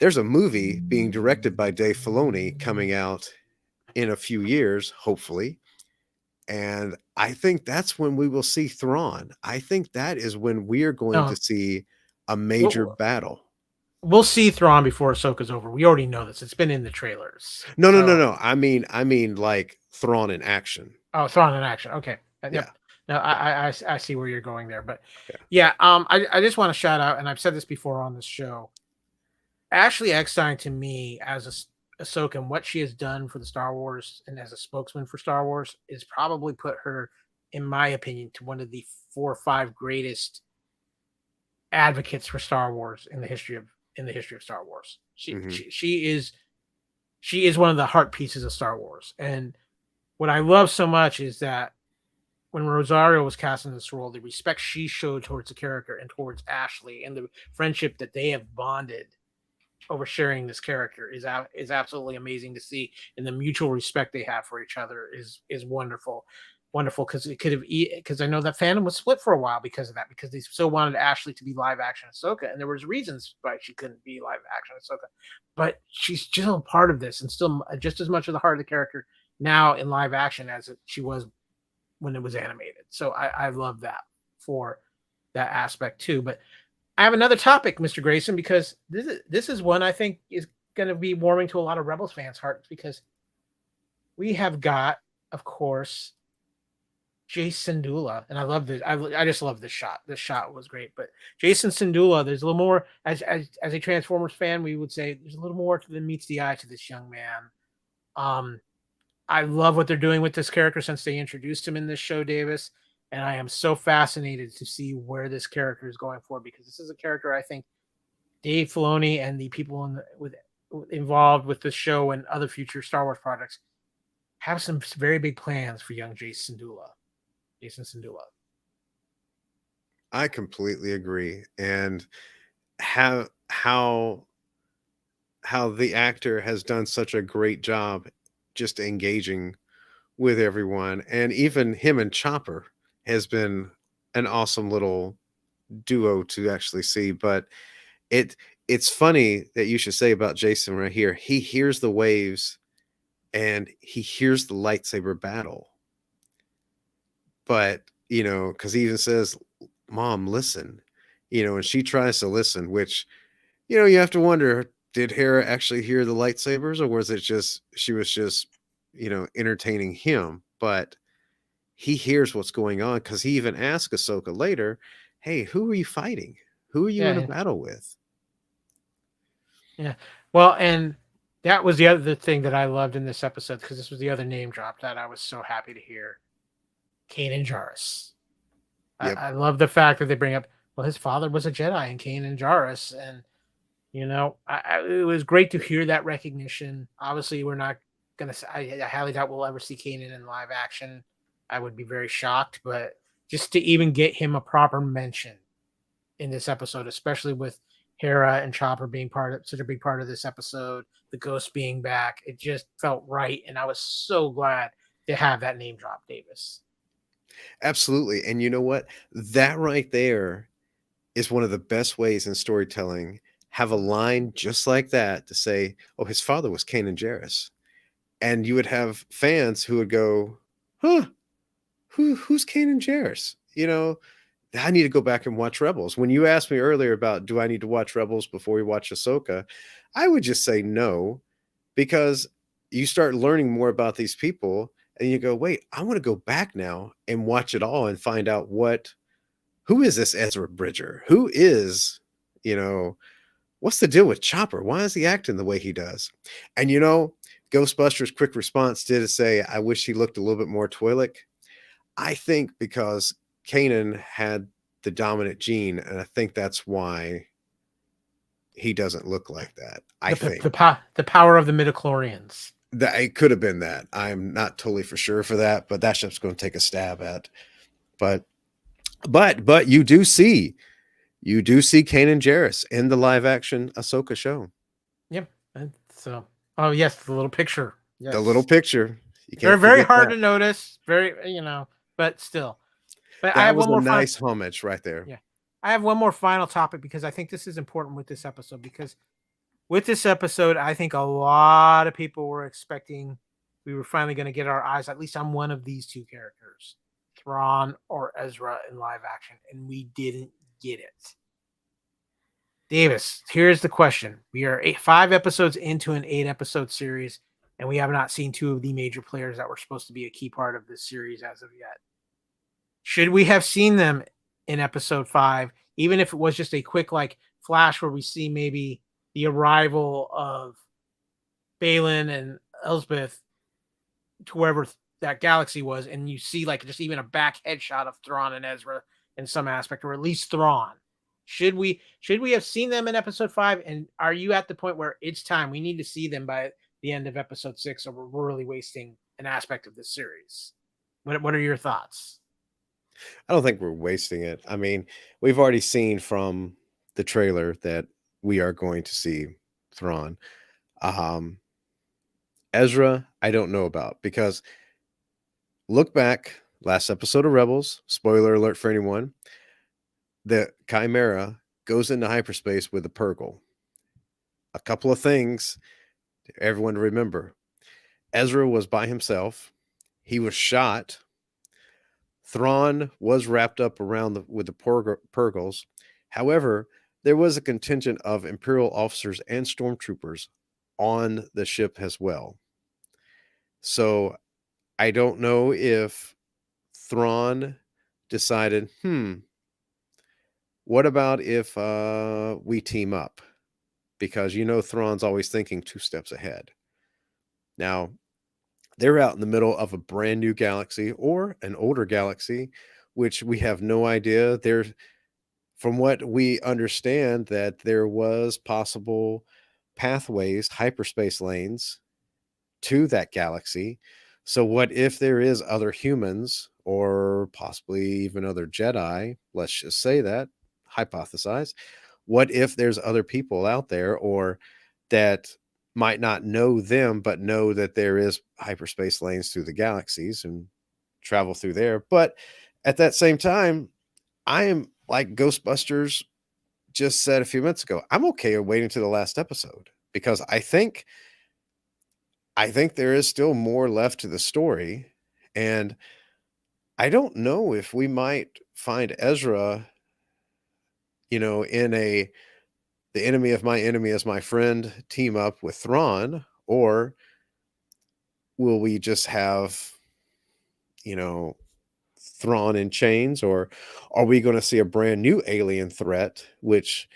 Speaker 4: there's a movie being directed by Dave Filoni coming out in a few years, hopefully. And I think that's when we will see Thrawn. I think that is when we are going to see a major battle.
Speaker 3: We'll see Thrawn before Ahsoka's over. We already know this. It's been in the trailers.
Speaker 4: No. I mean like Thrawn in action.
Speaker 3: Oh, Thrawn in action. Okay.
Speaker 4: Yeah.
Speaker 3: Yep. No, I see where you're going there. But yeah, I just want to shout out, and I've said this before on this show, Ashley Eckstein, to me, as Ahsoka, and what she has done for the Star Wars and as a spokesman for Star Wars, is probably put her, in my opinion, to one of the 4 or 5 greatest advocates for Star Wars in the history of Star Wars. She is one of the heart pieces of Star Wars. And what I love so much is that when Rosario was cast in this role, the respect she showed towards the character and towards Ashley, and the friendship that they have bonded over sharing this character is absolutely amazing to see. And the mutual respect they have for each other is wonderful. Because I know that fandom was split for a while because of that, because they so wanted Ashley to be live action Ahsoka, and there was reasons why she couldn't be live action Ahsoka, but she's still a part of this, and still just as much of the heart of the character now in live action as she was when it was animated. So I love that for that aspect too. But I have another topic, Mr. Grayson, because this is one I think is going to be warming to a lot of Rebels fans' hearts, because we have got, of course, Jason Syndulla, and I love this. I just love this shot. This shot was great. But Jason Syndulla, there's a little more, as a Transformers fan, we would say there's a little more than meets the eye to this young man. I love what they're doing with this character since they introduced him in this show, Davis, and I am so fascinated to see where this character is going for, because this is a character I think Dave Filoni and the people involved with this show and other future Star Wars projects have some very big plans for young Jason Syndulla.
Speaker 4: I completely agree. And how the actor has done such a great job just engaging with everyone. And even him and Chopper has been an awesome little duo to actually see. But it's funny that you should say about Jason right here. He hears the waves and he hears the lightsaber battle. But, because he even says, Mom, listen, and she tries to listen, which, you have to wonder, did Hera actually hear the lightsabers, or was it just, she was just, entertaining him? But he hears what's going on, because he even asks Ahsoka later, hey, who are you fighting? Who are you in a
Speaker 3: Yeah,
Speaker 4: battle with?
Speaker 3: yeah. Well, and that was the other thing that I loved in this episode, because this was the other name drop that I was so happy to hear. Kanan Jarrus.
Speaker 4: Yep.
Speaker 3: I love the fact that they bring up, well, his father was a Jedi in Kanan Jarrus, and it was great to hear that recognition. Obviously, we're not gonna. I highly doubt we'll ever see Kanan in live action. I would be very shocked, but just to even get him a proper mention in this episode, especially with Hera and Chopper being such a big part of this episode, the Ghost being back, it just felt right, and I was so glad to have that name drop, Davis.
Speaker 4: Absolutely. And you know what? That right there is one of the best ways in storytelling. Have a line just like that to say, oh, his father was Kanan Jarrus. And you would have fans who would go, huh, who's Kanan Jarrus? I need to go back and watch Rebels. When you asked me earlier about, do I need to watch Rebels before we watch Ahsoka? I would just say no, because you start learning more about these people and you go, wait, I want to go back now and watch it all and find out who is this Ezra Bridger? Who is, what's the deal with Chopper? Why is he acting the way he does? And Ghostbusters' quick response did say, I wish he looked a little bit more Twi'lek. I think because Kanan had the dominant gene, and I think that's why he doesn't look like that. I think
Speaker 3: The power of the midichlorians.
Speaker 4: that it could have been that. I'm not totally for sure for that, but that's just going to take a stab at. But you do see Kanan Jarrus in the live action Ahsoka show.
Speaker 3: Yep. And so, oh yes, the little picture. Yes.
Speaker 4: The little picture. You
Speaker 3: They're
Speaker 4: can't
Speaker 3: very
Speaker 4: forget
Speaker 3: hard
Speaker 4: that.
Speaker 3: to notice. Very, but still. But I
Speaker 4: That
Speaker 3: have
Speaker 4: was
Speaker 3: one more
Speaker 4: a nice homage right there.
Speaker 3: Yeah. I have one more final topic, because I think this is important with this episode, because with this episode, I think a lot of people were expecting we were finally going to get our eyes at least on one of these two characters, Thrawn or Ezra, in live action, and we didn't get it. Davis, here's the question. We are 5 episodes into an 8-episode series, and we have not seen two of the major players that were supposed to be a key part of this series as of yet. Should we have seen them in episode 5, even if it was just a quick flash where we see maybe the arrival of Balin and Elsbeth to wherever that galaxy was, and you see just even a back headshot of Thrawn and Ezra in some aspect, or at least Thrawn? Should we have seen them in episode 5? And are you at the point where it's time we need to see them by the end of episode 6, or we're really wasting an aspect of this series? What are your thoughts?
Speaker 4: I don't think we're wasting it. I mean, we've already seen from the trailer that we are going to see Thrawn. Ezra, I don't know about, because look back, last episode of Rebels, spoiler alert for anyone, the Chimera goes into hyperspace with a Purgle. A couple of things for everyone to remember. Ezra was by himself. He was shot. Thrawn was wrapped up around with the Purgles. However, there was a contingent of Imperial officers and stormtroopers on the ship as well. So I don't know if Thrawn decided, what about if we team up? Because Thrawn's always thinking 2 steps ahead. Now, they're out in the middle of a brand new galaxy or an older galaxy, which we have no idea. From what we understand, that there was possible pathways, hyperspace lanes to that galaxy. So what if there is other humans, or possibly even other Jedi? Let's just say that, hypothesize. What if there's other people out there, or that might not know them, but know that there is hyperspace lanes through the galaxies and travel through there? But at that same time, I am like Ghostbusters just said a few minutes ago, I'm okay waiting to the last episode because I think there is still more left to the story, and I don't know if we might find Ezra, in the enemy of my enemy is my friend team up with Thrawn, or will we just have, you know, Thrawn in chains, or are we going to see a brand new alien threat, which,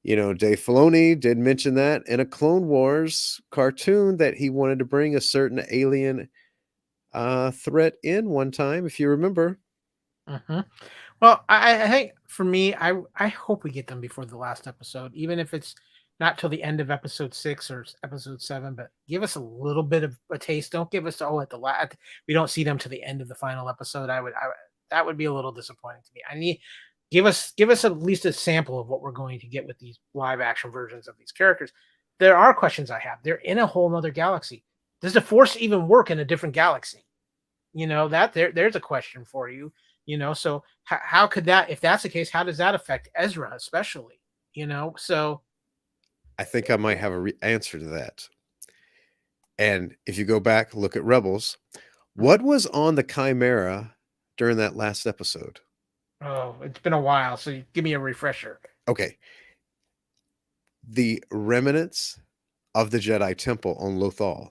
Speaker 4: Dave Filoni did mention that in a Clone Wars cartoon that he wanted to bring a certain alien threat in one time, if you remember.
Speaker 3: Hmm. Well, I think for me, I hope we get them before the last episode, even if it's not till the end of episode 6 or episode 7. But give us a little bit of a taste. Don't give us at the last. We don't see them to the end of the final episode. That would be a little disappointing to me. I need give us at least a sample of what we're going to get with these live action versions of these characters. There are questions I have. They're in a whole nother galaxy. Does the Force even work in a different galaxy? There's a question for you. So how could that, if that's the case, how does that affect Ezra especially? So
Speaker 4: I think I might have a answer to that. And if you go back, look at Rebels, what was on the Chimera during that last episode?
Speaker 3: oh, it's been a while, so give me a refresher.
Speaker 4: Okay. The remnants of the Jedi Temple on Lothal,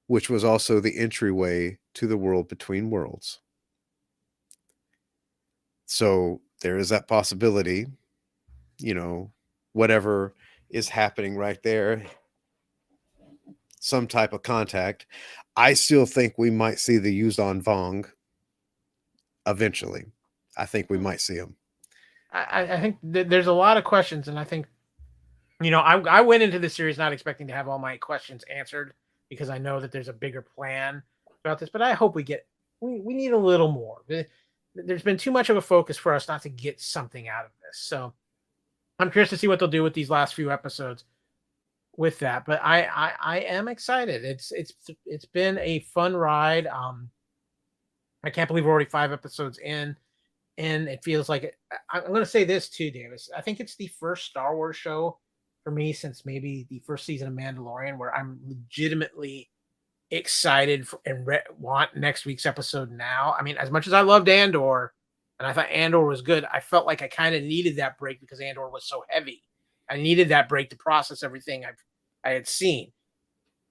Speaker 4: which was also the entryway to the world between worlds. So there is that possibility, whatever is happening right there, some type of contact. I still think we might see the Yuzan Vong eventually. I think we might see him.
Speaker 3: I think there's a lot of questions, and I think I went into this series not expecting to have all my questions answered because I know that there's a bigger plan about this. But I hope we need a little more. There's been too much of a focus for us not to get something out of this. So I'm curious to see what they'll do with these last few episodes with that. But I am excited. It's been a fun ride. I can't believe we're already 5 episodes in, and it feels like it. I'm going to say this too, Davis. I think it's the first Star Wars show for me since maybe the first season of Mandalorian where I'm legitimately excited and want next week's episode now. I mean, as much as I loved Andor and I thought Andor was good, I felt like I kind of needed that break because Andor was so heavy. I needed that break to process everything I had seen.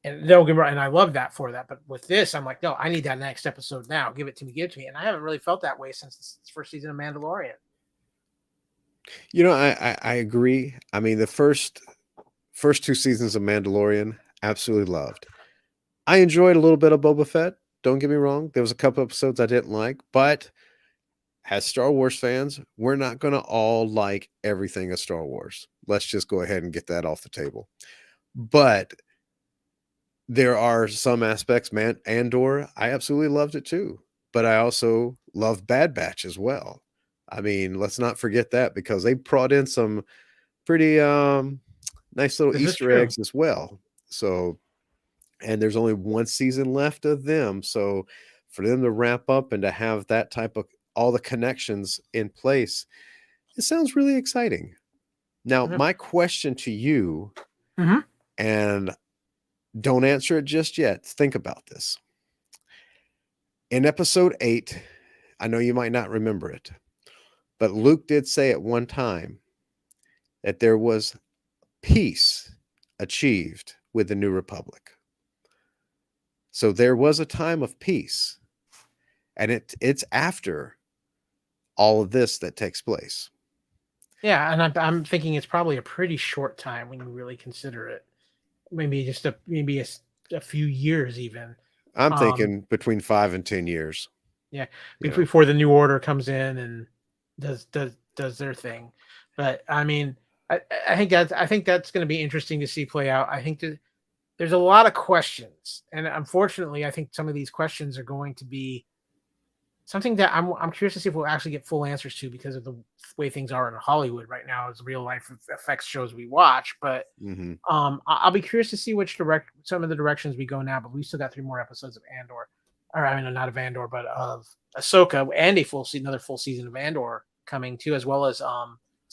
Speaker 3: And don't get me wrong, and I love that for that. But with this, I'm like, no, I need that next episode now. Give it to me. And I haven't really felt that way since the first season of Mandalorian.
Speaker 4: I agree. I mean, the first 2 seasons of Mandalorian, absolutely loved. I enjoyed a little bit of Boba Fett. Don't get me wrong. There was a couple episodes I didn't like, but as Star Wars fans, we're not going to all like everything of Star Wars. Let's just go ahead and get that off the table. But there are some aspects, man, Andor, I absolutely loved it too. But I also love Bad Batch as well. I mean, let's not forget that because they brought in some pretty nice little Easter eggs as well. So, and there's only 1 season left of them. So for them to wrap up and to have that type of all the connections in place, it sounds really exciting. Now, my question to you, and don't answer it just yet. Think about this. In episode 8, I know you might not remember it, but Luke did say at one time that there was peace achieved with the New Republic. So there was a time of peace, and it's after all of this that takes place.
Speaker 3: Yeah, and I'm thinking it's probably a pretty short time when you really consider it. Maybe just a few years even.
Speaker 4: I'm thinking between 5 and 10 years.
Speaker 3: Yeah, before the New Order comes in and does their thing. But I mean, I think that's going to be interesting to see play out. I think that there's a lot of questions, and unfortunately, I think some of these questions are going to be something that I'm curious to see if we'll actually get full answers to because of the way things are in Hollywood right now as real life effects shows we watch. But I'll be curious to see some of the directions we go now. But we still got 3 more episodes of Andor, or I mean, not of Andor, but of Ahsoka, and another full season of Andor coming too, as well as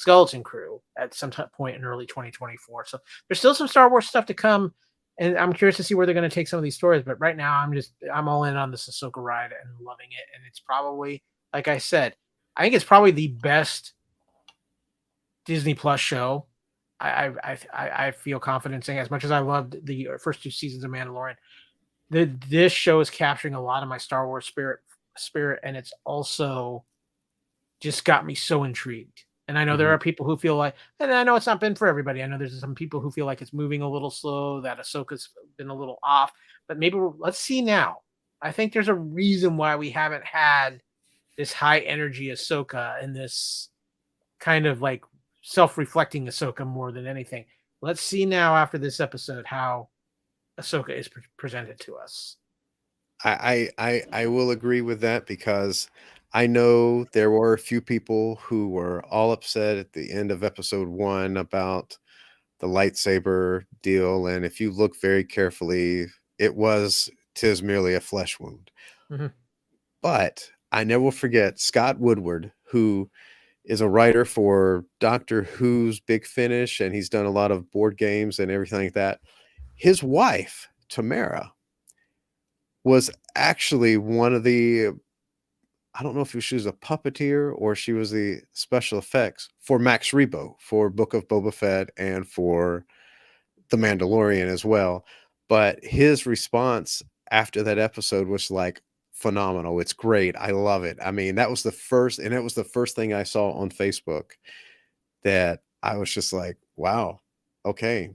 Speaker 3: Skeleton Crew at some point in early 2024. So there's still some Star Wars stuff to come, and I'm curious to see where they're going to take some of these stories. But right now, I'm all in on this Ahsoka ride and loving it. And it's probably, like I said, I think it's probably the best Disney Plus show. I feel confident saying, as much as I loved the first 2 seasons of Mandalorian, this show is capturing a lot of my Star Wars spirit, and it's also just got me so intrigued. And I know there are people who feel like, and I know it's not been for everybody. I know there's some people who feel like it's moving a little slow, that Ahsoka's been a little off, but maybe let's see now. I think there's a reason why we haven't had this high energy Ahsoka and this kind of like self-reflecting Ahsoka more than anything. Let's see now after this episode how Ahsoka is presented to us.
Speaker 4: I will agree with that because I know there were a few people who were all upset at the end of episode 1 about the lightsaber deal, and if you look very carefully, tis merely a flesh wound. But I never will forget Scott Woodward, who is a writer for Doctor Who's Big Finish, and he's done a lot of board games and everything like that. His wife, Tamara, was actually one of the, I don't know if she was a puppeteer or she was the special effects for Max Rebo for Book of Boba Fett and for The Mandalorian as well. But his response after that episode was like phenomenal. It's great. I love it. I mean, that was the first thing I saw on Facebook that I was just like, wow, okay.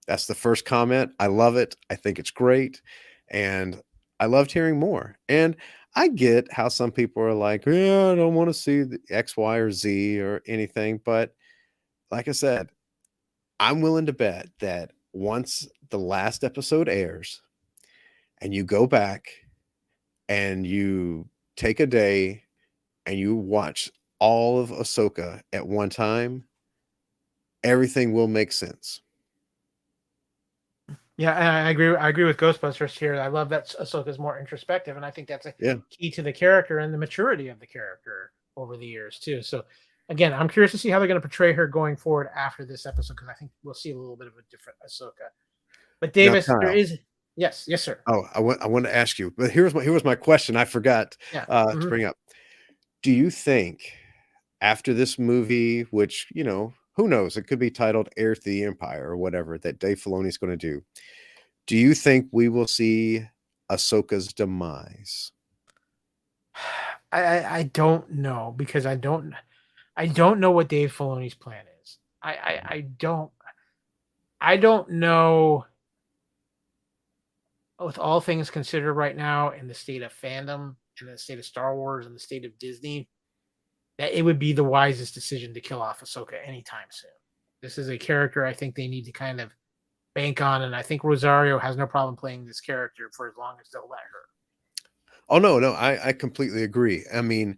Speaker 4: That's the first comment. I love it. I think it's great. And I loved hearing more. And I get how some people are like, yeah, I don't want to see the X, Y, or Z or anything. But like I said, I'm willing to bet that once the last episode airs and you go back and you take a day and you watch all of Ahsoka at one time, everything will make sense.
Speaker 3: Yeah, I agree. I agree with Ghostbusters here. I love that Ahsoka is more introspective, and I think that's a key to the character and the maturity of the character over the years too. So, again, I'm curious to see how they're going to portray her going forward after this episode, because I think we'll see a little bit of a different Ahsoka. But Davis,
Speaker 4: Now,
Speaker 3: there is yes, sir.
Speaker 4: Oh, I want to ask you, but here's my question. I forgot to bring up. Do you think after this movie, which who knows, it could be titled Heir to the Empire or whatever that Dave Filoni's going to do you think we will see Ahsoka's demise?
Speaker 3: I don't know, because I don't know what Dave Filoni's plan is. I don't know, with all things considered right now in the state of fandom and the state of Star Wars and the state of Disney, that it would be the wisest decision to kill off Ahsoka anytime soon. This is a character I think they need to kind of bank on, and I think Rosario has no problem playing this character for as long as they'll let her.
Speaker 4: Oh, no, I completely agree. I mean,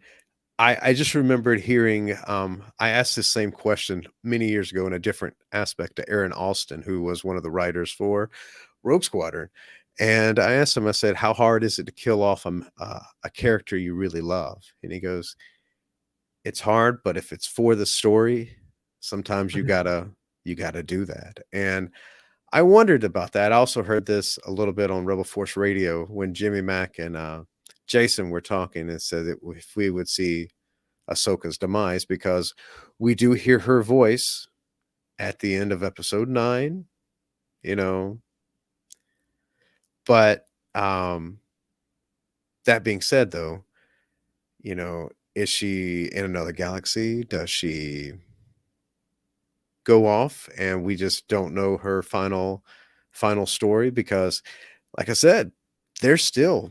Speaker 4: I just remembered hearing, I asked this same question many years ago in a different aspect to Aaron Alston, who was one of the writers for Rogue Squadron. And I asked him, I said, how hard is it to kill off a character you really love? And he goes, it's hard, but if it's for the story, sometimes you gotta do that. And I wondered about that. I also heard this a little bit on Rebel Force Radio when Jimmy Mack and Jason were talking, and said that if we would see Ahsoka's demise, because we do hear her voice at the end of episode 9, but that being said, though, is she in another galaxy? Does she go off and we just don't know her final story? Because like I said, there's still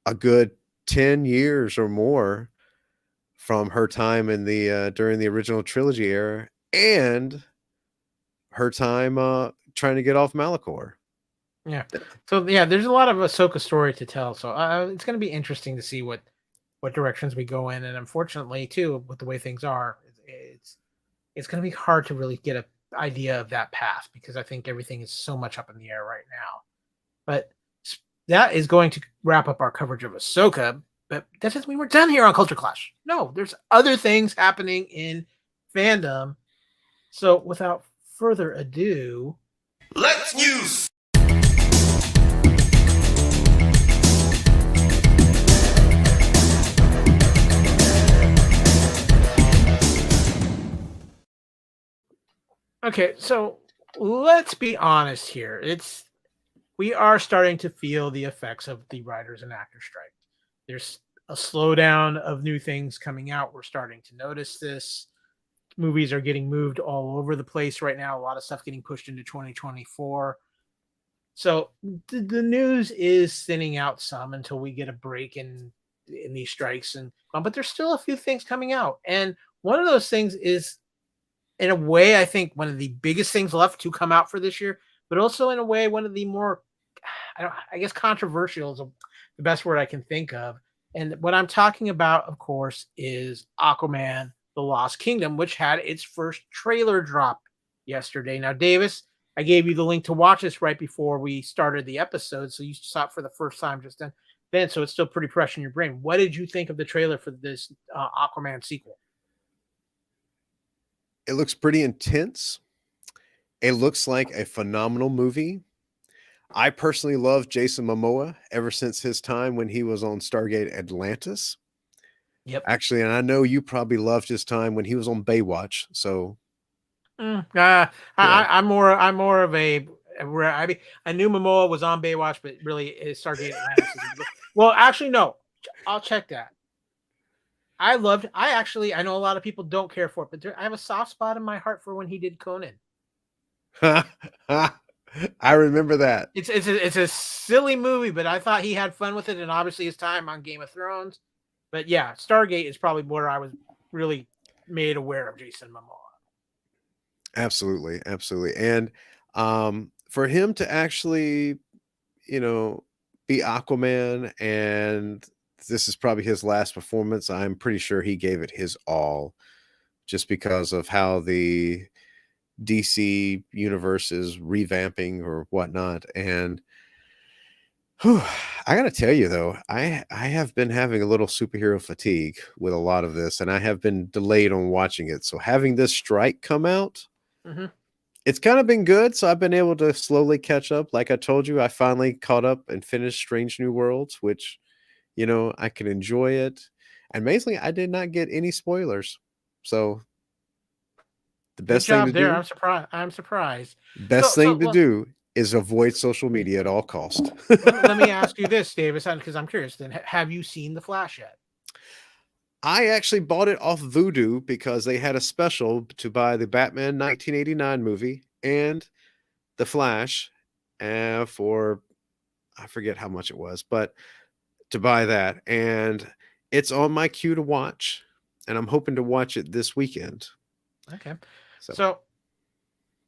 Speaker 4: a good 10 years or more from her time in the during the original trilogy era and her time trying to get off Malachor.
Speaker 3: Yeah. So there's a lot of Ahsoka story to tell. So it's going to be interesting to see what directions we go in. And unfortunately, too, with the way things are, it's going to be hard to really get an idea of that path, because I think everything is so much up in the air right now. But that is going to wrap up our coverage of Ahsoka. But that doesn't mean we're done here on Culture Clash. No, there's other things happening in Fandom. So without further ado,
Speaker 2: Let's news.
Speaker 3: okay, so let's be honest here. We are starting to feel the effects of the writers and actors strike. There's a slowdown of new things coming out. We're starting to notice this. Movies are getting moved all over the place right now. A lot of stuff getting pushed into 2024. So the news is thinning out some until we get a break in these strikes, and but there's still a few things coming out, and one of those things is, in a way, I think one of the biggest things left to come out for this year, but also in a way one of the more, I guess, controversial is the best word I can think of. And what I'm talking about, of course, is Aquaman: The Lost Kingdom, which had its first trailer drop yesterday. Now, Davis, I gave you the link to watch this right before we started the episode, so you saw it for the first time just then. So it's still pretty fresh in your brain. What did you think of the trailer for this Aquaman sequel?
Speaker 4: It looks pretty intense. It looks like a phenomenal movie. I personally love Jason Momoa ever since his time when he was on Stargate Atlantis.
Speaker 3: Yep.
Speaker 4: Actually, and I know you probably loved his time when he was on Baywatch. So
Speaker 3: I'm more of a where I knew Momoa was on Baywatch, but really it started Atlantis. Well, actually, no, I'll check that. I know a lot of people don't care for it, but I have a soft spot in my heart for when he did Conan.
Speaker 4: I remember that.
Speaker 3: It's a silly movie, but I thought he had fun with it, and obviously his time on Game of Thrones. But yeah, Stargate is probably where I was really made aware of Jason Momoa.
Speaker 4: Absolutely, absolutely. And for him to actually, be Aquaman, and this is probably his last performance, I'm pretty sure he gave it his all, just because of how the DC universe is revamping or whatnot. And I gotta tell you though, I have been having a little superhero fatigue with a lot of this, and I have been delayed on watching it. So having this strike come out, it's kind of been good. So I've been able to slowly catch up. Like I told you, I finally caught up and finished Strange New Worlds, which, I can enjoy it. And basically, I did not get any spoilers. So the
Speaker 3: Good
Speaker 4: best thing
Speaker 3: job
Speaker 4: to
Speaker 3: there.
Speaker 4: do,
Speaker 3: I'm surprised.
Speaker 4: best thing to do is avoid social media at all cost.
Speaker 3: Let me ask you this, Davis, because I'm curious. Then, have you seen The Flash yet?
Speaker 4: I actually bought it off Vudu because they had a special to buy the Batman 1989 movie and The Flash for, I forget how much it was, but to buy that. And it's on my queue to watch, and I'm hoping to watch it this weekend.
Speaker 3: Okay. So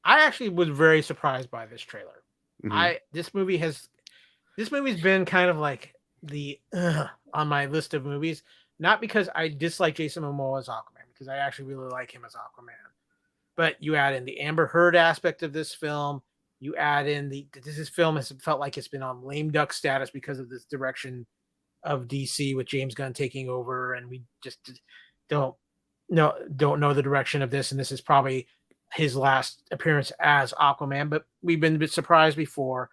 Speaker 3: I actually was very surprised by this trailer.
Speaker 4: Mhm.
Speaker 3: This movie's been kind of like the on my list of movies, not because I dislike Jason Momoa as Aquaman, because I actually really like him as Aquaman. But you add in the Amber Heard aspect of this film. You add in this film has felt like it's been on lame duck status because of this direction of DC with James Gunn taking over, and we just don't know the direction of this. And this is probably his last appearance as Aquaman, but we've been a bit surprised before.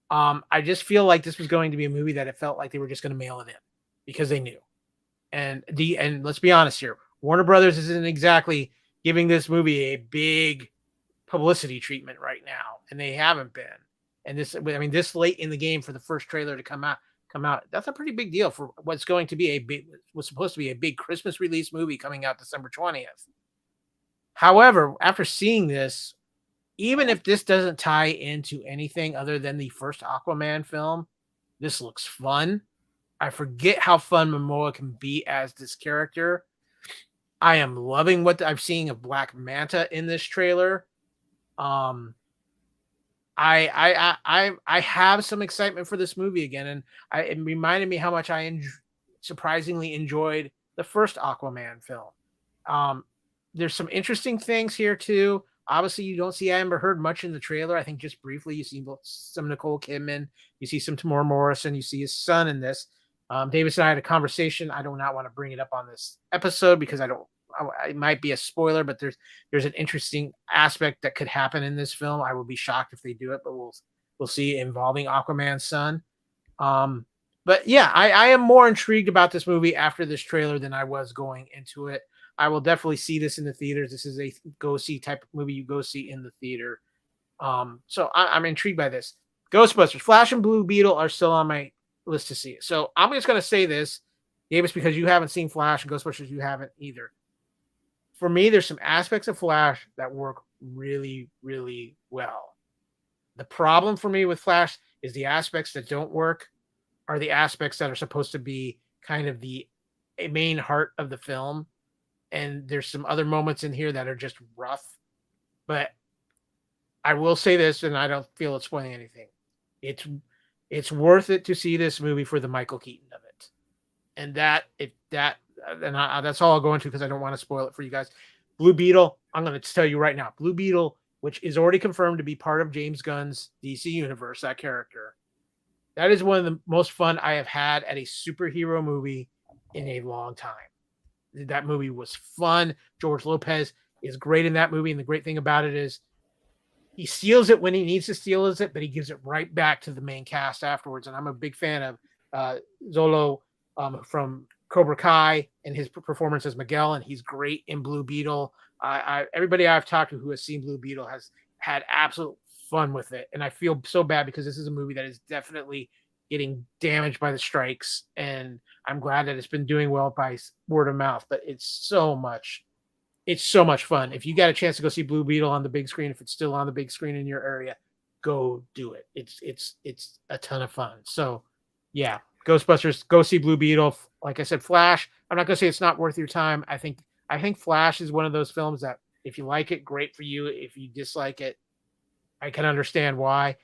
Speaker 3: I just feel like this was going to be a movie that it felt like they were just going to mail it in because they knew. And let's be honest here, Warner Brothers isn't exactly giving this movie a big publicity treatment right now, and they haven't been. And this late in the game for the first trailer to come out, that's a pretty big deal for what's supposed to be a big Christmas release movie coming out December 20th. However, after seeing this, even if this doesn't tie into anything other than the first Aquaman film, this looks fun. I forget how fun Momoa can be as this character. I am loving what I'm seeing of Black Manta in this trailer. I have some excitement for this movie again, and it reminded me how much I surprisingly enjoyed the first Aquaman film. There's some interesting things here too. Obviously, you don't see Amber Heard much in the trailer. I think just briefly you see some Nicole Kidman, you see some Tamora Morrison, you see his son in this. Davis and I had a conversation. I do not want to bring it up on this episode because I don't it might be a spoiler, but there's an interesting aspect that could happen in this film. I will be shocked if they do it, but we'll see, involving Aquaman's son. But yeah, I am more intrigued about this movie after this trailer than I was going into it. I will definitely see this in the theaters. This is a go see type of movie you go see in the theater. So I'm intrigued by this. Ghostbusters, Flash and Blue Beetle are still on my list to see. So I'm just going to say this, Davis, because you haven't seen Flash and Ghostbusters, you haven't either. For me, there's some aspects of Flash that work really, really well. The problem for me with Flash is the aspects that don't work are the aspects that are supposed to be kind of the main heart of the film. And there's some other moments in here that are just rough. But I will say this, and I don't feel it's spoiling anything. It's worth it to see this movie for the Michael Keaton of it. And that's all I'll go into because I don't want to spoil it for you guys. Blue Beetle, I'm going to tell you right now. Blue Beetle, which is already confirmed to be part of James Gunn's DC universe, that character. That is one of the most fun I have had at a superhero movie in a long time. That movie was fun. George Lopez is great in that movie. And the great thing about it is he steals it when he needs to steal it, but he gives it right back to the main cast afterwards. And I'm a big fan of Zolo from Cobra Kai and his performance as Miguel, and he's great in Blue Beetle. Everybody I've talked to who has seen Blue Beetle has had absolute fun with it. And I feel so bad because this is a movie that is definitely getting damaged by the strikes. And I'm glad that it's been doing well by word of mouth, but it's so much fun. If you got a chance to go see Blue Beetle on the big screen, if it's still on the big screen in your area, go do it. It's a ton of fun. So yeah, Ghostbusters, go see Blue Beetle. Like I said, Flash, I'm not going to say it's not worth your time. I think Flash is one of those films that if you like it, great for you. If you dislike it, I can understand why.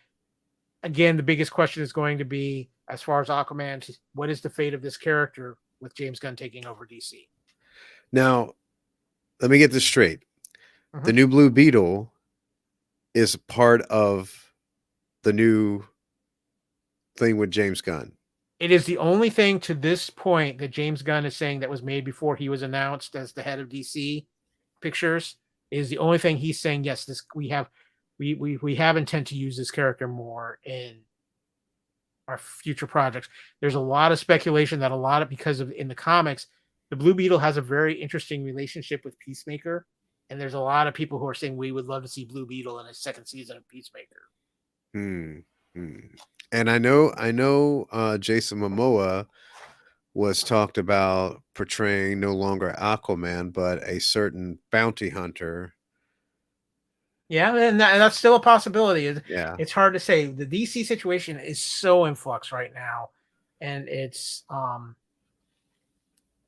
Speaker 3: Again, the biggest question is going to be, as far as Aquaman, what is the fate of this character with James Gunn taking over DC?
Speaker 4: Now, let me get this straight.
Speaker 3: Mhm.
Speaker 4: The new Blue Beetle is part of the new thing with James Gunn.
Speaker 3: It is the only thing to this point that James Gunn is saying that was made before he was announced as the head of DC Pictures. Is the only thing he's saying, yes, this we have intent to use this character more in our future projects. There's a lot of speculation that because of in the comics, the Blue Beetle has a very interesting relationship with Peacemaker, and there's a lot of people who are saying we would love to see Blue Beetle in a second season of Peacemaker.
Speaker 4: And I know Jason Momoa was talked about portraying no longer Aquaman, but a certain bounty hunter.
Speaker 3: Yeah, and that's still a possibility.
Speaker 4: Yeah.
Speaker 3: It's hard to say. The DC situation is so in flux right now, and it's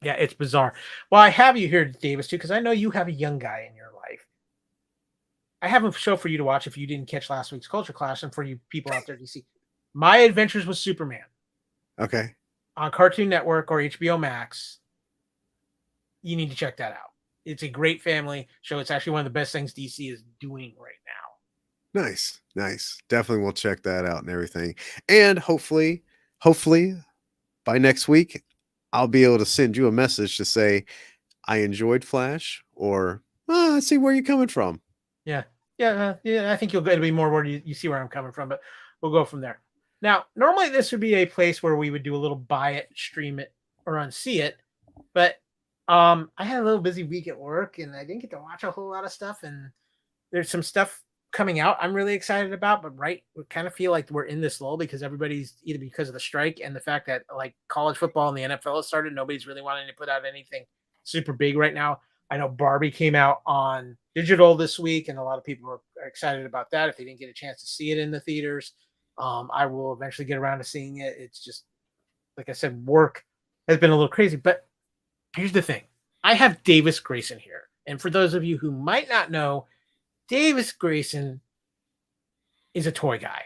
Speaker 3: it's bizarre. Well, I have you here, Davis, too, because I know you have a young guy in your life. I have a show for you to watch if you didn't catch last week's Culture Clash, and for you people out there, DC. My Adventures with Superman.
Speaker 4: Okay.
Speaker 3: On Cartoon Network or HBO Max. You need to check that out. It's a great family show. It's actually one of the best things DC is doing right now.
Speaker 4: Nice. Definitely will check that out and everything. And hopefully by next week, I'll be able to send you a message to say, I enjoyed Flash, or I see where you're coming from.
Speaker 3: Yeah. I think it'll be more where you see where I'm coming from, but we'll go from there. Now, normally this would be a place where we would do a little buy it, stream it, or unsee it, but I had a little busy week at work and I didn't get to watch a whole lot of stuff. And there's some stuff coming out I'm really excited about, but we kind of feel like we're in this lull because everybody's either because of the strike and the fact that like college football and the NFL has started, nobody's really wanting to put out anything super big right now. I know Barbie came out on digital this week and a lot of people are excited about that if they didn't get a chance to see it in the theaters. I will eventually get around to seeing it. It's just, like I said, work has been a little crazy, but here's the thing. I have Davis Grayson here. And for those of you who might not know, Davis Grayson is a toy guy.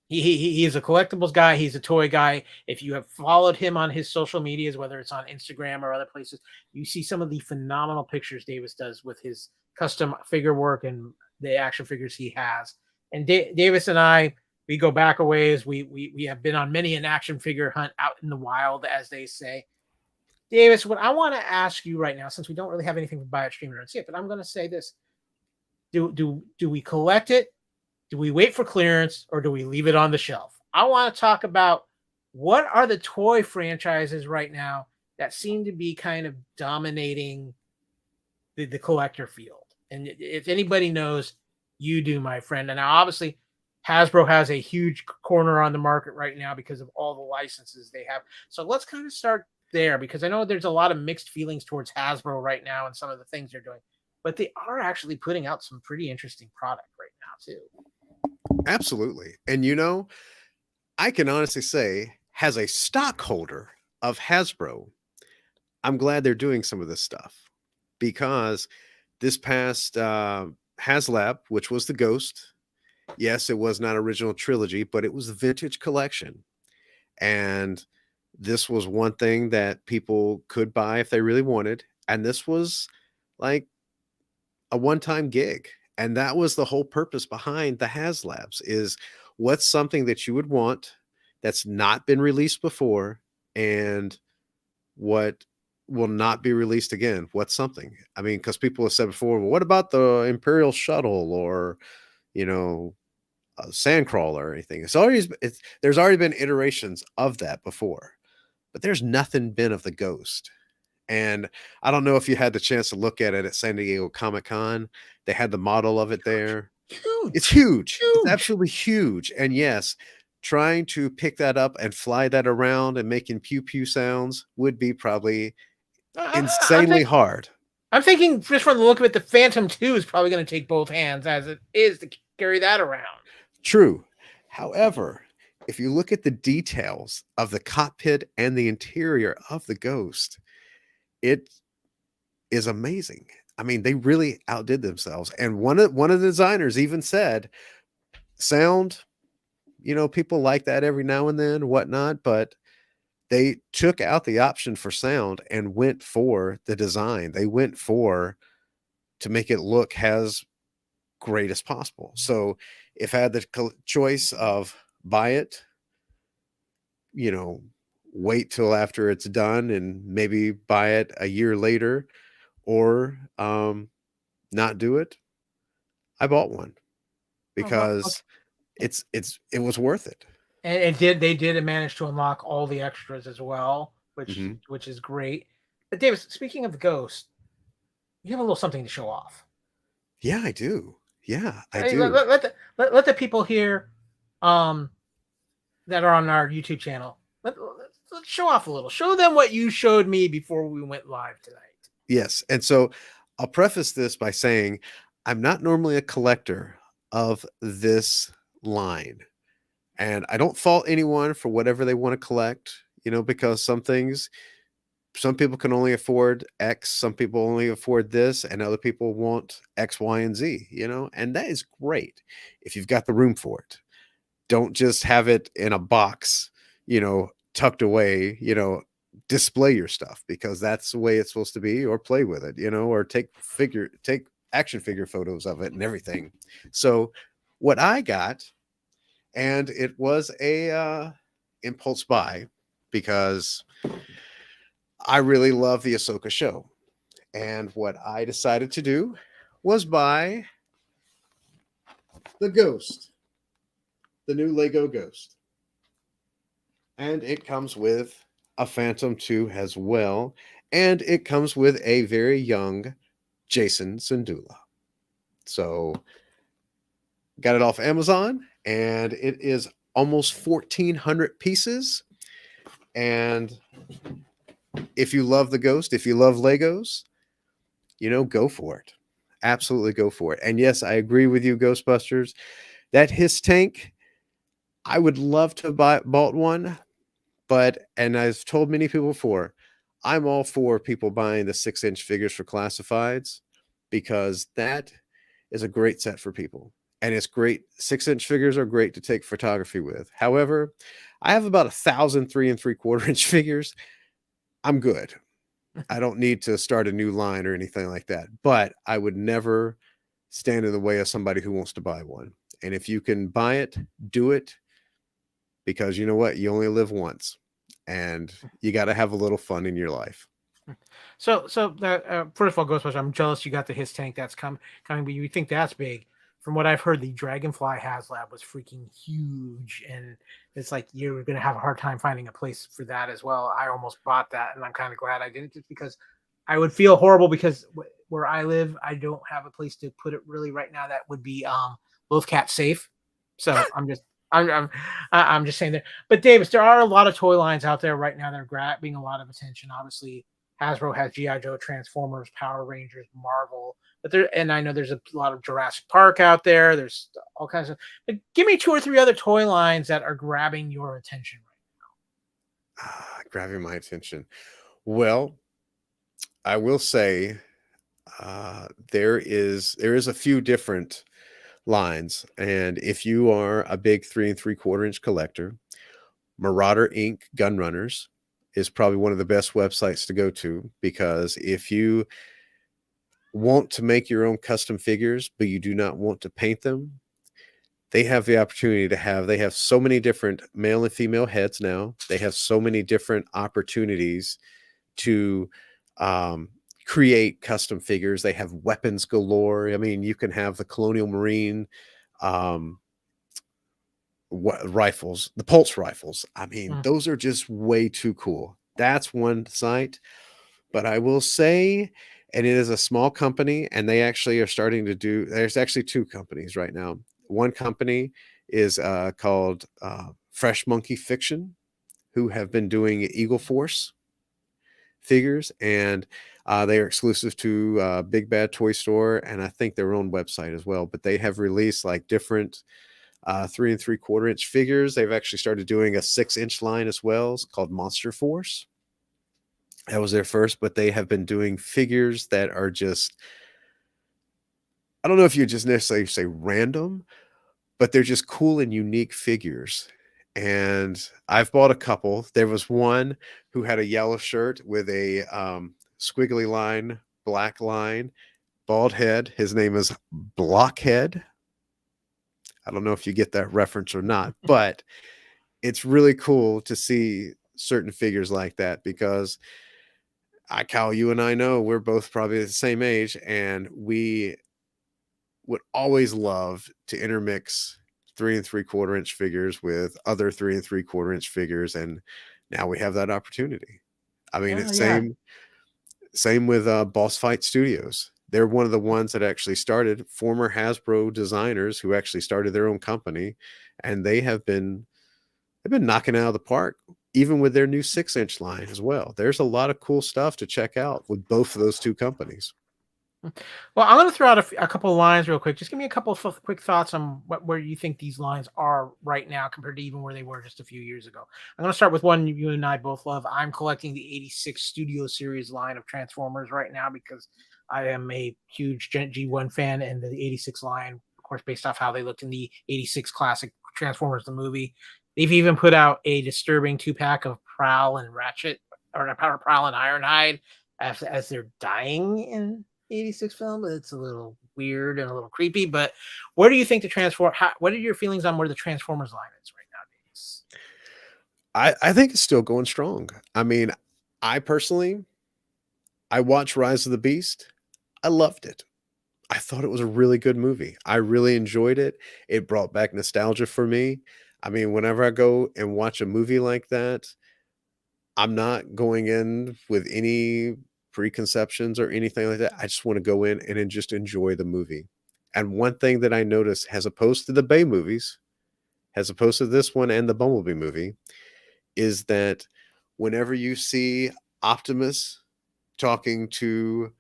Speaker 3: He is a collectibles guy. He's a toy guy. If you have followed him on his social medias, whether it's on Instagram or other places, you see some of the phenomenal pictures Davis does with his custom figure work and the action figures he has. And Davis and I, we go back a ways. We have been on many an action figure hunt out in the wild, as they say. Davis, what I want to ask you right now, since we don't really have anything to buy it, stream it, or see it, but I'm going to say this: do we collect it? Do we wait for clearance, or do we leave it on the shelf? I want to talk about what are the toy franchises right now that seem to be kind of dominating the collector field. And if anybody knows, you do, my friend. And now, obviously, Hasbro has a huge corner on the market right now because of all the licenses they have. So let's kind of start there, because I know there's a lot of mixed feelings towards Hasbro right now and some of the things they're doing, but they are actually putting out some pretty interesting product right now too.
Speaker 4: Absolutely. And I can honestly say, as a stockholder of Hasbro, I'm glad they're doing some of this stuff, because this past HasLab, which was the Ghost, yes, it was not original trilogy, but it was the vintage collection. And this was one thing that people could buy if they really wanted. And this was like a one-time gig. And that was the whole purpose behind the HasLabs, is what's something that you would want that's not been released before, and what will not be released again. What's something? I mean, because people have said before, well, what about the Imperial Shuttle, or, a Sandcrawler or anything? There's already been iterations of that before, but there's nothing been of the Ghost. And I don't know if you had the chance to look at it at San Diego Comic-Con. They had the model of it there.
Speaker 3: Huge.
Speaker 4: It's huge. It's absolutely huge. And yes, trying to pick that up and fly that around and making pew pew sounds would be probably insanely hard.
Speaker 3: I'm thinking, just from the look of it, the Phantom 2 is probably going to take both hands, as it is, to carry that around.
Speaker 4: True. However, if you look at the details of the cockpit and the interior of the Ghost, it is amazing. I mean, they really outdid themselves. And one of the designers even said, sound, people like that every now and then, whatnot, but they took out the option for sound and went for the design. They went for to make it look as great as possible. So if I had the choice of buy it, wait till after it's done and maybe buy it a year later, or not do it, I bought one, because it was worth it.
Speaker 3: And they did manage to unlock all the extras as well, which is great. But Davis, speaking of the Ghost, you have a little something to show off.
Speaker 4: Yeah, I do. Yeah, I do.
Speaker 3: Let the people here that are on our YouTube channel, let's show off a little. Show them what you showed me before we went live tonight.
Speaker 4: Yes. And so I'll preface this by saying I'm not normally a collector of this line. And I don't fault anyone for whatever they want to collect, because some people can only afford X, some people only afford this, and other people want X, Y, and Z, and that is great if you've got the room for it. Don't just have it in a box, tucked away, display your stuff, because that's the way it's supposed to be, or play with it, or take action figure photos of it and everything. So what I got, and it was a impulse buy, because I really love the Ahsoka show. And what I decided to do was buy the Ghost, the new Lego Ghost. And it comes with a Phantom 2 as well. And it comes with a very young Jason Syndulla. So got it off Amazon, and it is almost 1,400 pieces. And if you love the Ghost, if you love Legos, go for it. Absolutely go for it. And yes, I agree with you, Ghostbusters. That Hiss tank, I would love to have bought one, and I've told many people before, I'm all for people buying the 6-inch figures for classifieds, because that is a great set for people. And it's great. 6-inch figures are great to take photography with. However, I have about 1,000 3 3/4-inch figures. I'm good. I don't need to start a new line or anything like that. But I would never stand in the way of somebody who wants to buy one. And if you can buy it, do it. Because you know what? You only live once. And you got to have a little fun in your life.
Speaker 3: So that first of all, Ghostbusters, I'm jealous you got the His tank that's coming, but you think that's big. From what I've heard, the Dragonfly HasLab was freaking huge, and it's like you're gonna have a hard time finding a place for that as well. I almost bought that, and I'm kind of glad I didn't, just because I would feel horrible because where I live, I don't have a place to put it really right now that would be both cat safe. So I'm just saying that. But Davis, there are a lot of toy lines out there right now that are grabbing a lot of attention. Obviously, Hasbro has GI Joe, Transformers, Power Rangers, Marvel, but and I know there's a lot of Jurassic Park out there. There's all kinds of. But give me 2 or 3 other toy lines that are grabbing your attention
Speaker 4: Grabbing my attention. Well, I will say there is a few different lines, and if you are a big 3 3/4 inch collector, Marauder Inc. Gunrunners is probably one of the best websites to go to, because if you want to make your own custom figures but you do not want to paint them, they have the opportunity they have so many different male and female heads now. They have so many different opportunities to create custom figures. They have weapons galore. I mean, you can have the Colonial Marine um, rifles, the pulse rifles. I mean,
Speaker 3: right now.
Speaker 4: those are just way too cool. That's one site. But I will say, and it is a small company, and they actually are starting to do, there's actually 2 companies right now. One company is called Fresh Monkey Fiction, who have been doing Eagle Force figures, and they are exclusive to Big Bad Toy Store, and I think their own website as well. But they have released like different 3 3/4 inch figures. They've actually started doing a 6 inch line as well. It's called Monster Force. That was their first, but they have been doing figures that are just, I don't know if you just necessarily say random, but they're just cool and unique figures. And I've bought a couple. There was one who had a yellow shirt with a squiggly line, black line, bald head. His name is Blockhead. I don't know if you get that reference or not, but it's really cool to see certain figures like that, because Kyle, you and I know we're both probably the same age, and we would always love to intermix 3 3/4 inch figures with other 3 3/4 inch figures, and now we have that opportunity. I mean,
Speaker 3: Yeah,
Speaker 4: it's
Speaker 3: yeah.
Speaker 4: same with Boss Fight Studios. They're one of the ones that actually started, former Hasbro designers who actually started their own company, and they've been knocking out of the park, even with their new 6 inch line as well. There's a lot of cool stuff to check out with both of those 2 companies.
Speaker 3: Well, I'm going to throw out a couple of lines real quick. Just give me a couple of quick thoughts on where you think these lines are right now compared to even where they were just a few years ago. I'm going to start with one you and I both love. I'm collecting the 86 Studio Series line of Transformers right now because I am a huge G1 fan, and the 86 line, of course, based off how they looked in the 86 classic Transformers, the movie. They've even put out a disturbing 2-pack of Prowl and Ratchet, or Prowl and Ironhide as they're dying in 86 film. It's a little weird and a little creepy, but where do you think what are your feelings on where the Transformers line is right nowadays?
Speaker 4: I think it's still going strong. I mean, I personally, I watched Rise of the Beast. I loved it. I thought it was a really good movie. I really enjoyed it. It brought back nostalgia for me. I mean, whenever I go and watch a movie like that, I'm not going in with any preconceptions or anything like that. I just want to go in and then just enjoy the movie. And one thing that I noticed, as opposed to the Bay movies, as opposed to this one and the Bumblebee movie, is that whenever you see Optimus talking to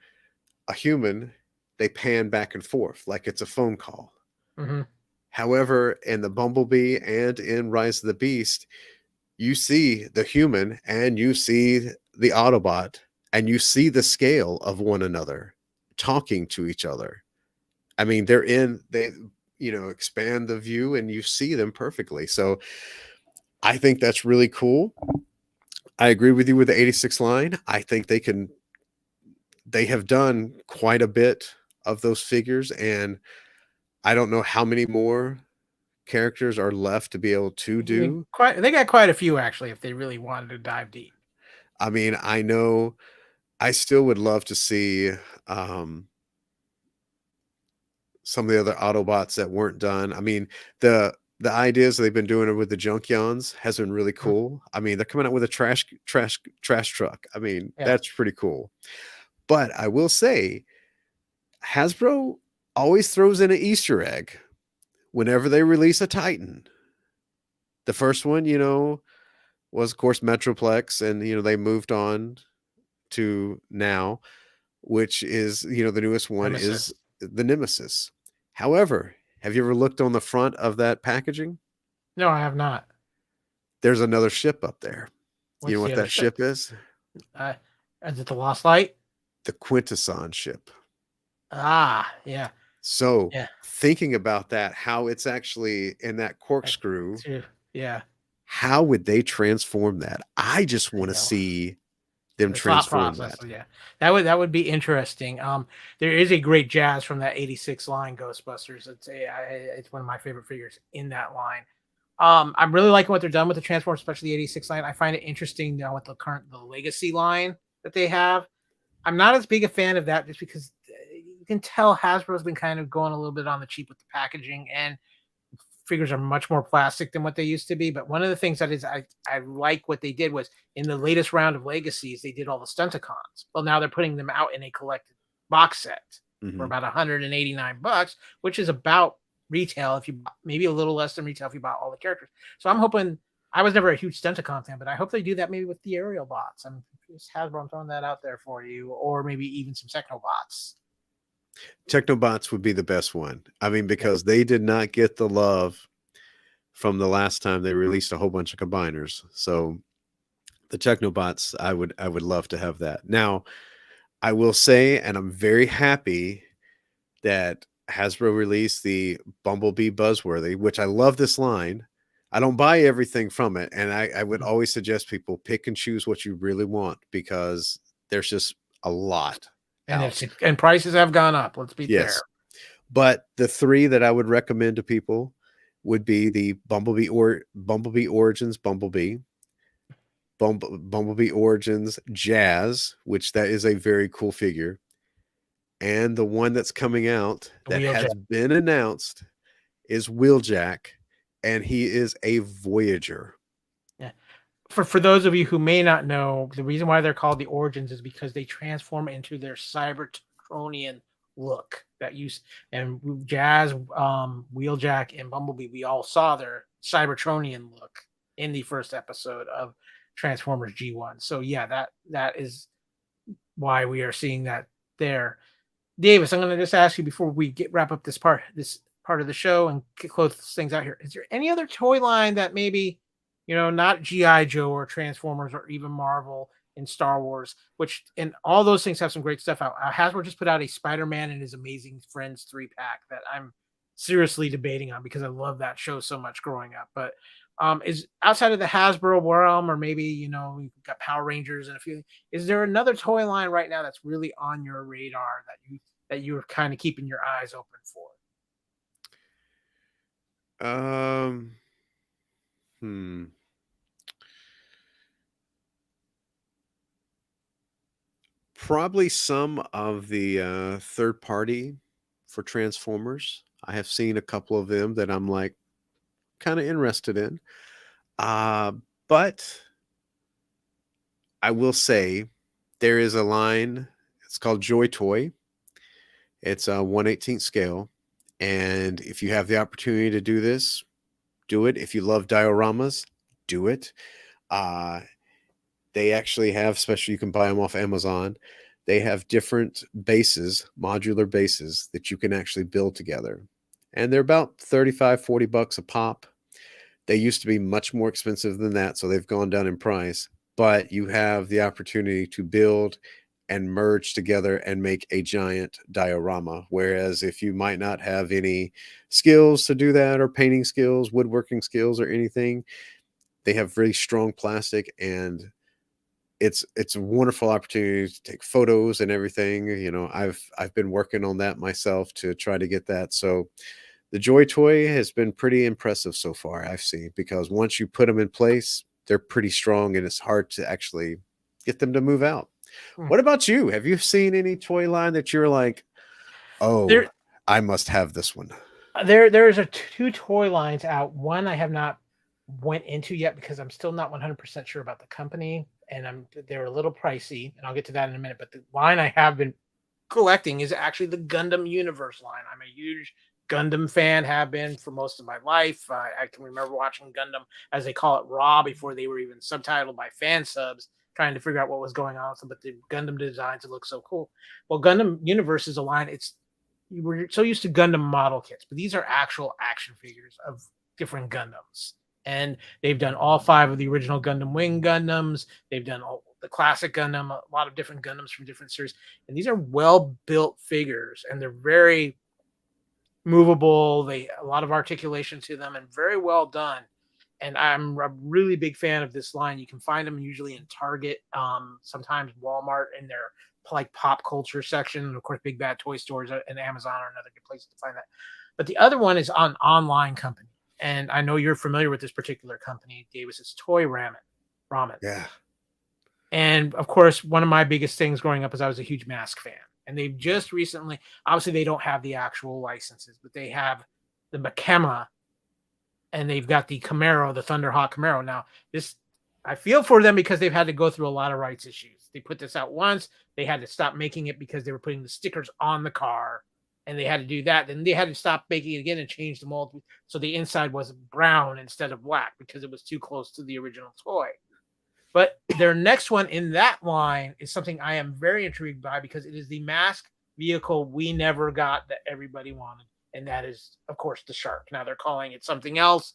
Speaker 4: a human, they pan back and forth like it's a phone call.
Speaker 3: Mm-hmm.
Speaker 4: However, in the Bumblebee and in Rise of the Beast, you see the human and you see the Autobot, and you see the scale of one another talking to each other. I mean, they expand the view and you see them perfectly. So I think that's really cool. I agree with you with the 86 line. I think they have done quite a bit of those figures, and I don't know how many more characters are left to be able to do.
Speaker 3: They got quite a few actually if they really wanted to dive deep.
Speaker 4: I mean, I know I still would love to see um, some of the other Autobots that weren't done. I mean, the ideas they've been doing with the Junkyons has been really
Speaker 3: Mm,
Speaker 4: cool. I mean, they're coming out with a trash truck. I mean,
Speaker 3: yeah.
Speaker 4: that's pretty cool. But I will say, Hasbro always throws in an Easter egg whenever they release a Titan. The first one, was of course Metroplex, and they moved on to now, which is the newest one is
Speaker 3: Nemesis.
Speaker 4: the Nemesis. However, have you ever looked on the front of that packaging?
Speaker 3: No, I have not.
Speaker 4: There's another ship up there. You know
Speaker 3: What's the
Speaker 4: what
Speaker 3: other
Speaker 4: that
Speaker 3: ship?
Speaker 4: ship is?
Speaker 3: Uh, is it the Lost Light?
Speaker 4: The Quintesson ship.
Speaker 3: Ah, yeah,
Speaker 4: So
Speaker 3: yeah.
Speaker 4: thinking about that, how it's actually in that
Speaker 3: I-
Speaker 4: corkscrew,
Speaker 3: Yeah,
Speaker 4: how would they transform that? I just
Speaker 3: I
Speaker 4: want to
Speaker 3: know.
Speaker 4: see them
Speaker 3: The thought
Speaker 4: transform
Speaker 3: process.
Speaker 4: that.
Speaker 3: Yeah, that would be interesting. There is a great Jazz from that '86 line, Ghostbusters. It's one of my favorite figures in that line. I'm really liking what they're done with the Transformers, especially the '86 line. I find it interesting now with the Legacy line that they have. I'm not as big a fan of that just because you can tell Hasbro's been kind of going a little bit on the cheap with the packaging, and figures are much more plastic than what they used to be. But one of the things that is I like what they did was in the latest round of Legacies, they did all the Stunticons. Well, now they're putting them out in a collected box set for
Speaker 4: Mhm.
Speaker 3: about $189, which is about retail if you maybe a little less than retail if you bought all the characters. So I'm hoping. I was never a huge Stunticon fan, but I hope they do that maybe with the aerial bots. I'm just Hasbro, I'm throwing that out there for you, or maybe even some Technobots.
Speaker 4: Technobots would be the best one. I mean,
Speaker 3: Yeah,
Speaker 4: because they did not get the love from the last time they released a whole bunch of combiners. So the Technobots, I would love to have that. Now, I will say, and I'm very happy that Hasbro released the Bumblebee Buzzworthy, which I love this line. I don't buy everything from it, and I would
Speaker 3: mhm.
Speaker 4: always suggest people pick and choose what you really want because there's just a lot
Speaker 3: And
Speaker 4: out.
Speaker 3: and prices have gone up. Let's be fair.
Speaker 4: Yes. But the three that I would recommend to people would be the Bumblebee Origins Bumblebee, Bumblebee Origins Jazz, which that is a very cool figure, and the one that's coming out
Speaker 3: The
Speaker 4: that
Speaker 3: Wheeljack.
Speaker 4: has been announced is Wheeljack, and he is a Voyager.
Speaker 3: Yeah. For those of you who may not know, the reason why they're called the Origins is because they transform into their Cybertronian look that use and Jazz, Wheeljack, and Bumblebee. We all saw their Cybertronian look in the first episode of Transformers G1. So yeah, that is why we are seeing that there. Davis, I'm going to just ask you before we wrap up this part of the show and close things out here. Is there any other toy line that maybe, not GI Joe or Transformers or even Marvel and Star Wars, which and all those things have some great stuff out. Hasbro just put out a Spider-Man and His Amazing Friends 3-pack that I'm seriously debating on because I love that show so much growing up. But is outside of the Hasbro realm, or maybe we've got Power Rangers and a few. Is there another toy line right now that's really on your radar that you're kind of keeping your eyes open for?
Speaker 4: Um, hmm. Probably some of the third party for Transformers. I have seen a couple of them that I'm like kind of interested in. Uh, but I will say there is a line, it's called Joy Toy. It's a 1/18 scale. And if you have the opportunity to do this, do it. If you love dioramas, do it. Uh, they actually have, especially you can buy them off Amazon. They have different bases, modular bases that you can actually build together. And they're about 35, $40 a pop. They used to be much more expensive than that, so they've gone down in price. But you have the opportunity to build and merge together and make a giant diorama. Whereas if you might not have any skills to do that, or painting skills, woodworking skills, or anything, they have really strong plastic, and it's a wonderful opportunity to take photos and everything. I've been working on that myself to try to get that. So the Joy Toy has been pretty impressive so far, I've seen, because once you put them in place, they're pretty strong and it's hard to actually get them to move out.
Speaker 3: Hmm.
Speaker 4: What about you? Have you seen any toy line that you're like, oh,
Speaker 3: There,
Speaker 4: I must have this one?
Speaker 3: there's a two toy lines out. One I have not went into yet because I'm still not 100% sure about the company, and they're a little pricey, and I'll get to that in a minute. But the line I have been collecting is actually the Gundam Universe line. I'm a huge Gundam fan, have been for most of my life. I can remember watching Gundam, as they call it, Raw, before they were even subtitled by fan subs, trying to figure out what was going on with them. But the Gundam designs, it looks so cool. Well, Gundam Universe is a line. You were so used to Gundam model kits, but these are actual action figures of different Gundams. And they've done all five of the original Gundam Wing Gundams. They've done all the classic Gundam, a lot of different Gundams from different series. And these are well built figures, and they're very movable. They a lot of articulation to them, and very well done. And I'm a really big fan of this line. You can find them usually in Target, sometimes Walmart in their like pop culture section, and of course, Big Bad Toy Stores and Amazon are another good place to find that. But the other one is on online company, and I know you're familiar with this particular company, Davis. It's Toy Ramen. Ramen.
Speaker 4: Yeah.
Speaker 3: And of course, one of my biggest things growing up is I was a huge Mask fan. And they've just recently, obviously, they don't have the actual licenses, but they have the Makema, and they've got the Camaro, the Thunderhawk Camaro. Now, this, I feel for them because they've had to go through a lot of rights issues. They put this out once, they had to stop making it because they were putting the stickers on the car, and they had to do that. Then they had to stop making it again and change the mold. So the inside was brown instead of black because it was too close to the original toy. But their next one in that line is something I am very intrigued by because it is the Mask vehicle we never got that everybody wanted, and that is, of course, the Shark. Now they're calling it something else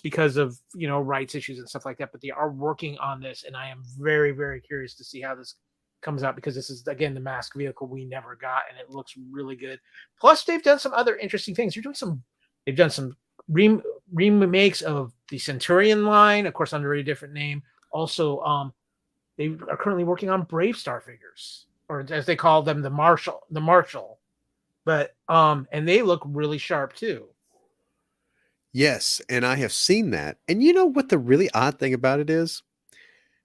Speaker 3: because of rights issues and stuff like that. But they are working on this, and I am very, very curious to see how this comes out because this is again the Mask vehicle we never got, and it looks really good. Plus, they've done some other interesting things. They've done some remakes of the Centurion line, of course, under a different name. Also, they are currently working on Brave Star figures, or as they call them, the Marshall. But and they look really sharp too.
Speaker 4: Yes, and I have seen that. And you know what the really odd thing about it is?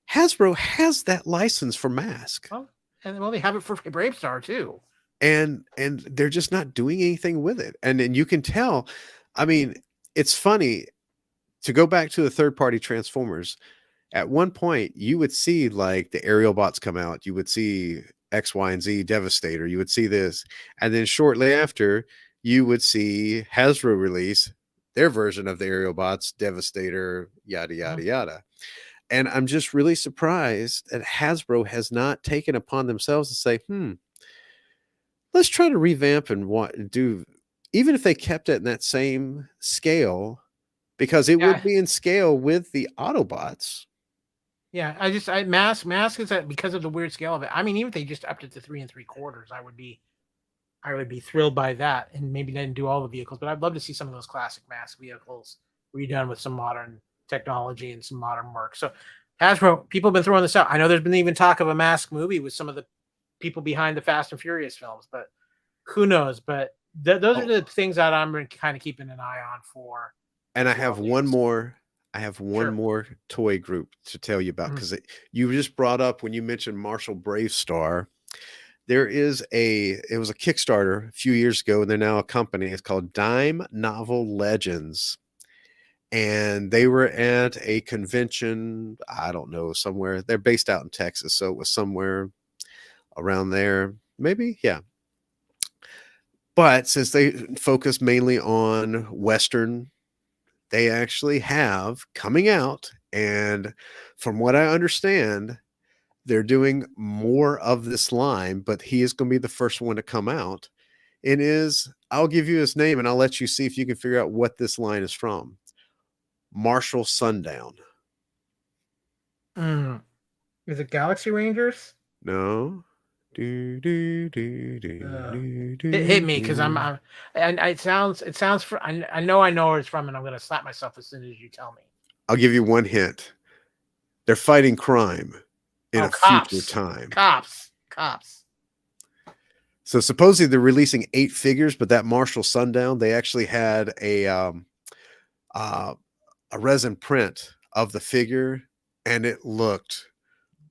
Speaker 4: Hasbro has that license for Mask.
Speaker 3: Well, they have it for Brave Star too.
Speaker 4: And they're just not doing anything with it. And you can tell, I mean, it's funny to go back to the third-party Transformers. At one point, you would see like the aerial bots come out. You would see X, Y, and Z Devastator. You would see this. And then shortly after, you would see Hasbro release their version of the aerial bots, Devastator, yada, yada, yada. And I'm just really surprised that Hasbro has not taken upon themselves to say, let's try to revamp and do, even if they kept it in that same scale, because it would be in scale with the Autobots.
Speaker 3: Yeah, Mask is that because of the weird scale of it. I mean, even if they just upped it to 3 3/4, I would be thrilled by that. And maybe they didn't do all the vehicles, but I'd love to see some of those classic Mask vehicles redone with some modern technology and some modern work. So Hasbro, people have been throwing this out. I know there's been even talk of a Mask movie with some of the people behind the Fast and Furious films, but who knows? But those are the things that I'm kind of keeping an eye on for.
Speaker 4: And I have one more. I have one more toy group to tell you about because you just brought up when you mentioned Marshall Brave Star. It was a Kickstarter a few years ago, and they're now a company. It's called Dime Novel Legends. And they were at a convention, I don't know, somewhere. They're based out in Texas, so it was somewhere around there, maybe, yeah. But since they focus mainly on Western, they actually have coming out, and from what I understand, they're doing more of this line, but he is going to be the first one to come out. I'll give you his name and I'll let you see if you can figure out what this line is from. Marshall Sundown.
Speaker 3: Is it Galaxy Rangers?
Speaker 4: No.
Speaker 3: It hit me because and it sounds I know where it's from, and I'm gonna slap myself as soon as you tell me.
Speaker 4: I'll give you one hint. They're fighting crime in a future time.
Speaker 3: Cops.
Speaker 4: So supposedly they're releasing 8 figures, but that Marshall Sundown, they actually had a resin print of the figure, and it looked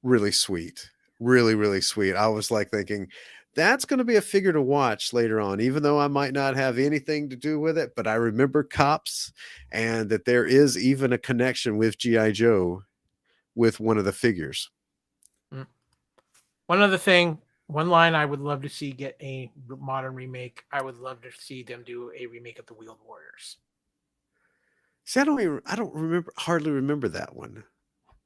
Speaker 4: really sweet. really, really sweet. I was like thinking that's going to be a figure to watch later on, even though I might not have anything to do with it. But I remember Cops, and that there is even a connection with G.I. Joe with one of the figures.
Speaker 3: Mm. One other thing, one line I would love to see get a modern remake. I would love to see them do a remake of the Wheeled Warriors.
Speaker 4: See, I don't remember, hardly remember that one.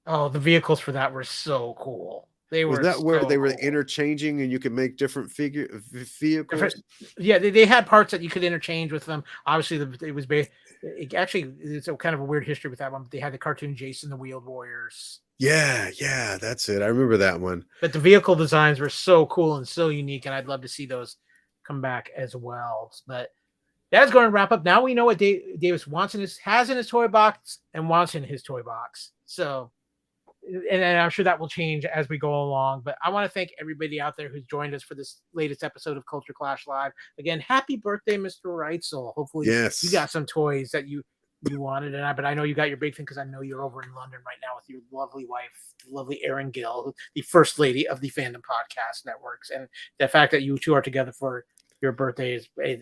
Speaker 3: Oh, the vehicles for that were so cool. They
Speaker 4: Was
Speaker 3: were
Speaker 4: that where
Speaker 3: so
Speaker 4: they were
Speaker 3: cool.
Speaker 4: interchanging and you could make different vehicles?
Speaker 3: Yeah, they had parts that you could interchange with them. Obviously, it was based. Actually, it's a kind of a weird history with that one. But they had the cartoon Jason the Wheeled Warriors.
Speaker 4: Yeah, that's it. I remember that one.
Speaker 3: But the vehicle designs were so cool and so unique, and I'd love to see those come back as well. But that's going to wrap up. Now we know what Davis has in his toy box and wants in his toy box. So, and I'm sure that will change as we go along. But I want to thank everybody out there who's joined us for this latest episode of Culture Clash Live. Again, happy birthday, Mr. Reitzel. Hopefully,
Speaker 4: Yes.
Speaker 3: you got some toys that you wanted, but I know you got your big thing because I know you're over in London right now with your lovely wife, lovely Erin Gill, the first lady of the Fandom Podcast Networks, and the fact that you two are together for your birthday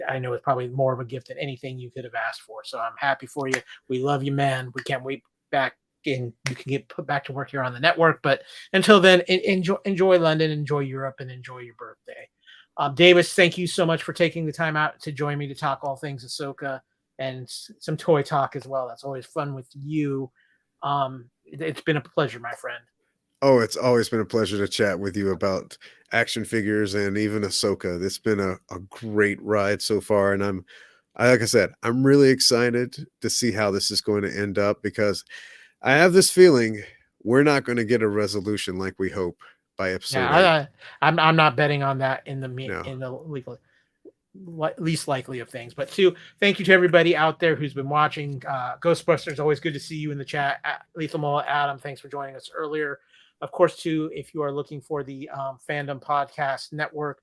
Speaker 3: I know is probably more of a gift than anything you could have asked for. So I'm happy for you. We love you, man. We can't wait back and you can get put back to work here on the network. But until then, enjoy London, enjoy Europe, and enjoy your birthday. Davis, thank you so much for taking the time out to join me to talk all things Ahsoka and some toy talk as well. That's always fun with you. It's been a pleasure, my friend.
Speaker 4: Oh, it's always been a pleasure to chat with you about action figures and even Ahsoka. It's been a great ride so far. And like I said, I'm really excited to see how this is going to end up, because I have this feeling we're not going to get a resolution like we hope by episode 8.
Speaker 3: I'm not betting on that in the least likely of things. But thank you to everybody out there who's been watching. Ghostbusters, always good to see you in the chat. Lethal Mullah, Adam, thanks for joining us earlier. Of course, too, if you are looking for the Fandom Podcast Network,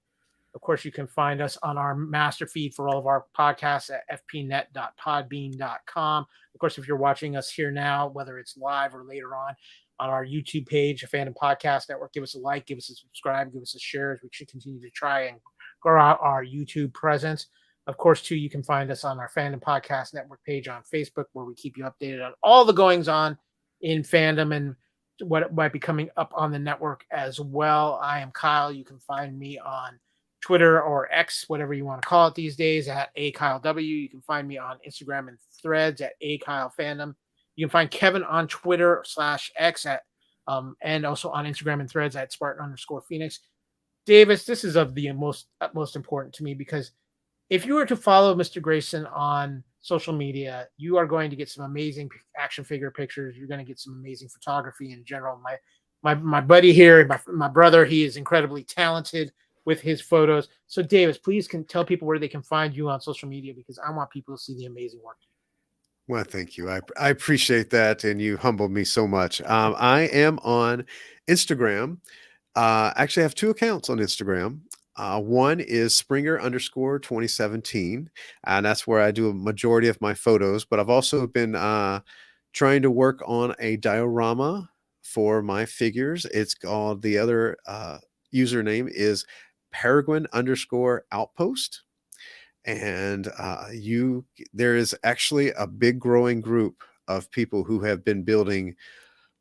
Speaker 3: of course, you can find us on our master feed for all of our podcasts at fpnet.podbean.com. Of course, if you're watching us here now, whether it's live or later on our YouTube page, a Fandom Podcast Network, give us a like, give us a subscribe, give us a share, as we should continue to try and grow out our YouTube presence. Of course, too, you can find us on our Fandom Podcast Network page on Facebook, where we keep you updated on all the goings on in fandom and what might be coming up on the network as well. I am Kyle. You can find me on Twitter or X, whatever you want to call it these days, at AKyleW. You can find me on Instagram and Threads at AKyleFandom. You can find Kevin on Twitter /X at and also on Instagram and Threads at Spartan_Phoenix. Davis, this is of the utmost important to me, because if you were to follow Mr. Grayson on social media, you are going to get some amazing action figure pictures. You're going to get some amazing photography in general. My buddy here, my brother, he is incredibly talented with his photos. So Davis, please can tell people where they can find you on social media, because I want people to see the amazing work.
Speaker 4: Well, thank you. I appreciate that, and you humbled me so much. I am on Instagram. Actually, I have 2 accounts on Instagram. One is Springer_2017, and that's where I do a majority of my photos. But I've also been trying to work on a diorama for my figures. It's called, the other username is Peregrine_Outpost. And there is actually a big growing group of people who have been building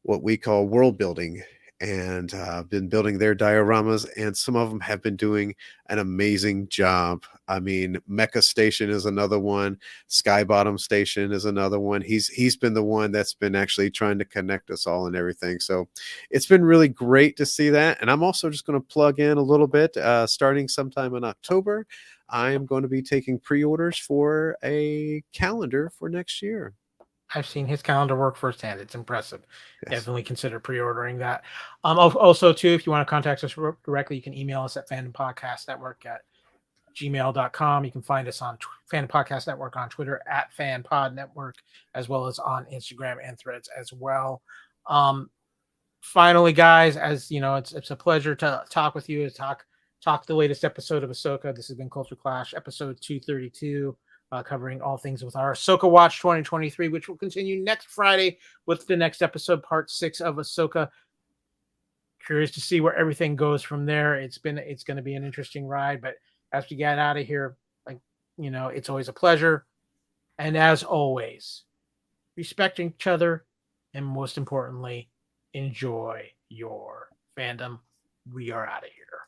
Speaker 4: what we call world building, and been building their dioramas, and some of them have been doing an amazing job. I mean, Mecha Station is another one. Skybottom Station is another one. He's been the one that's been actually trying to connect us all and everything. So it's been really great to see that. And I'm also just going to plug in a little bit, starting sometime in October. I am going to be taking pre-orders for a calendar for next year.
Speaker 3: I've seen his calendar work firsthand. It's impressive.
Speaker 4: Yes.
Speaker 3: Definitely consider pre-ordering that. Also, too, if you want to contact us directly, you can email us at fandompodcastnetwork@gmail.com. You can find us on Fandom Podcast Network on Twitter at FanPodNetwork, as well as on Instagram and Threads as well. Finally, guys, as you know, it's a pleasure to talk with you, to talk the latest episode of Ahsoka. This has been Culture Clash, episode 232. Covering all things with our Ahsoka Watch 2023, which will continue next Friday with the next episode, part 6 of Ahsoka. Curious to see where everything goes from there. It's going to be an interesting ride, but as we get out of here, like, it's always a pleasure. And as always, respect each other, and most importantly, enjoy your fandom. We are out of here.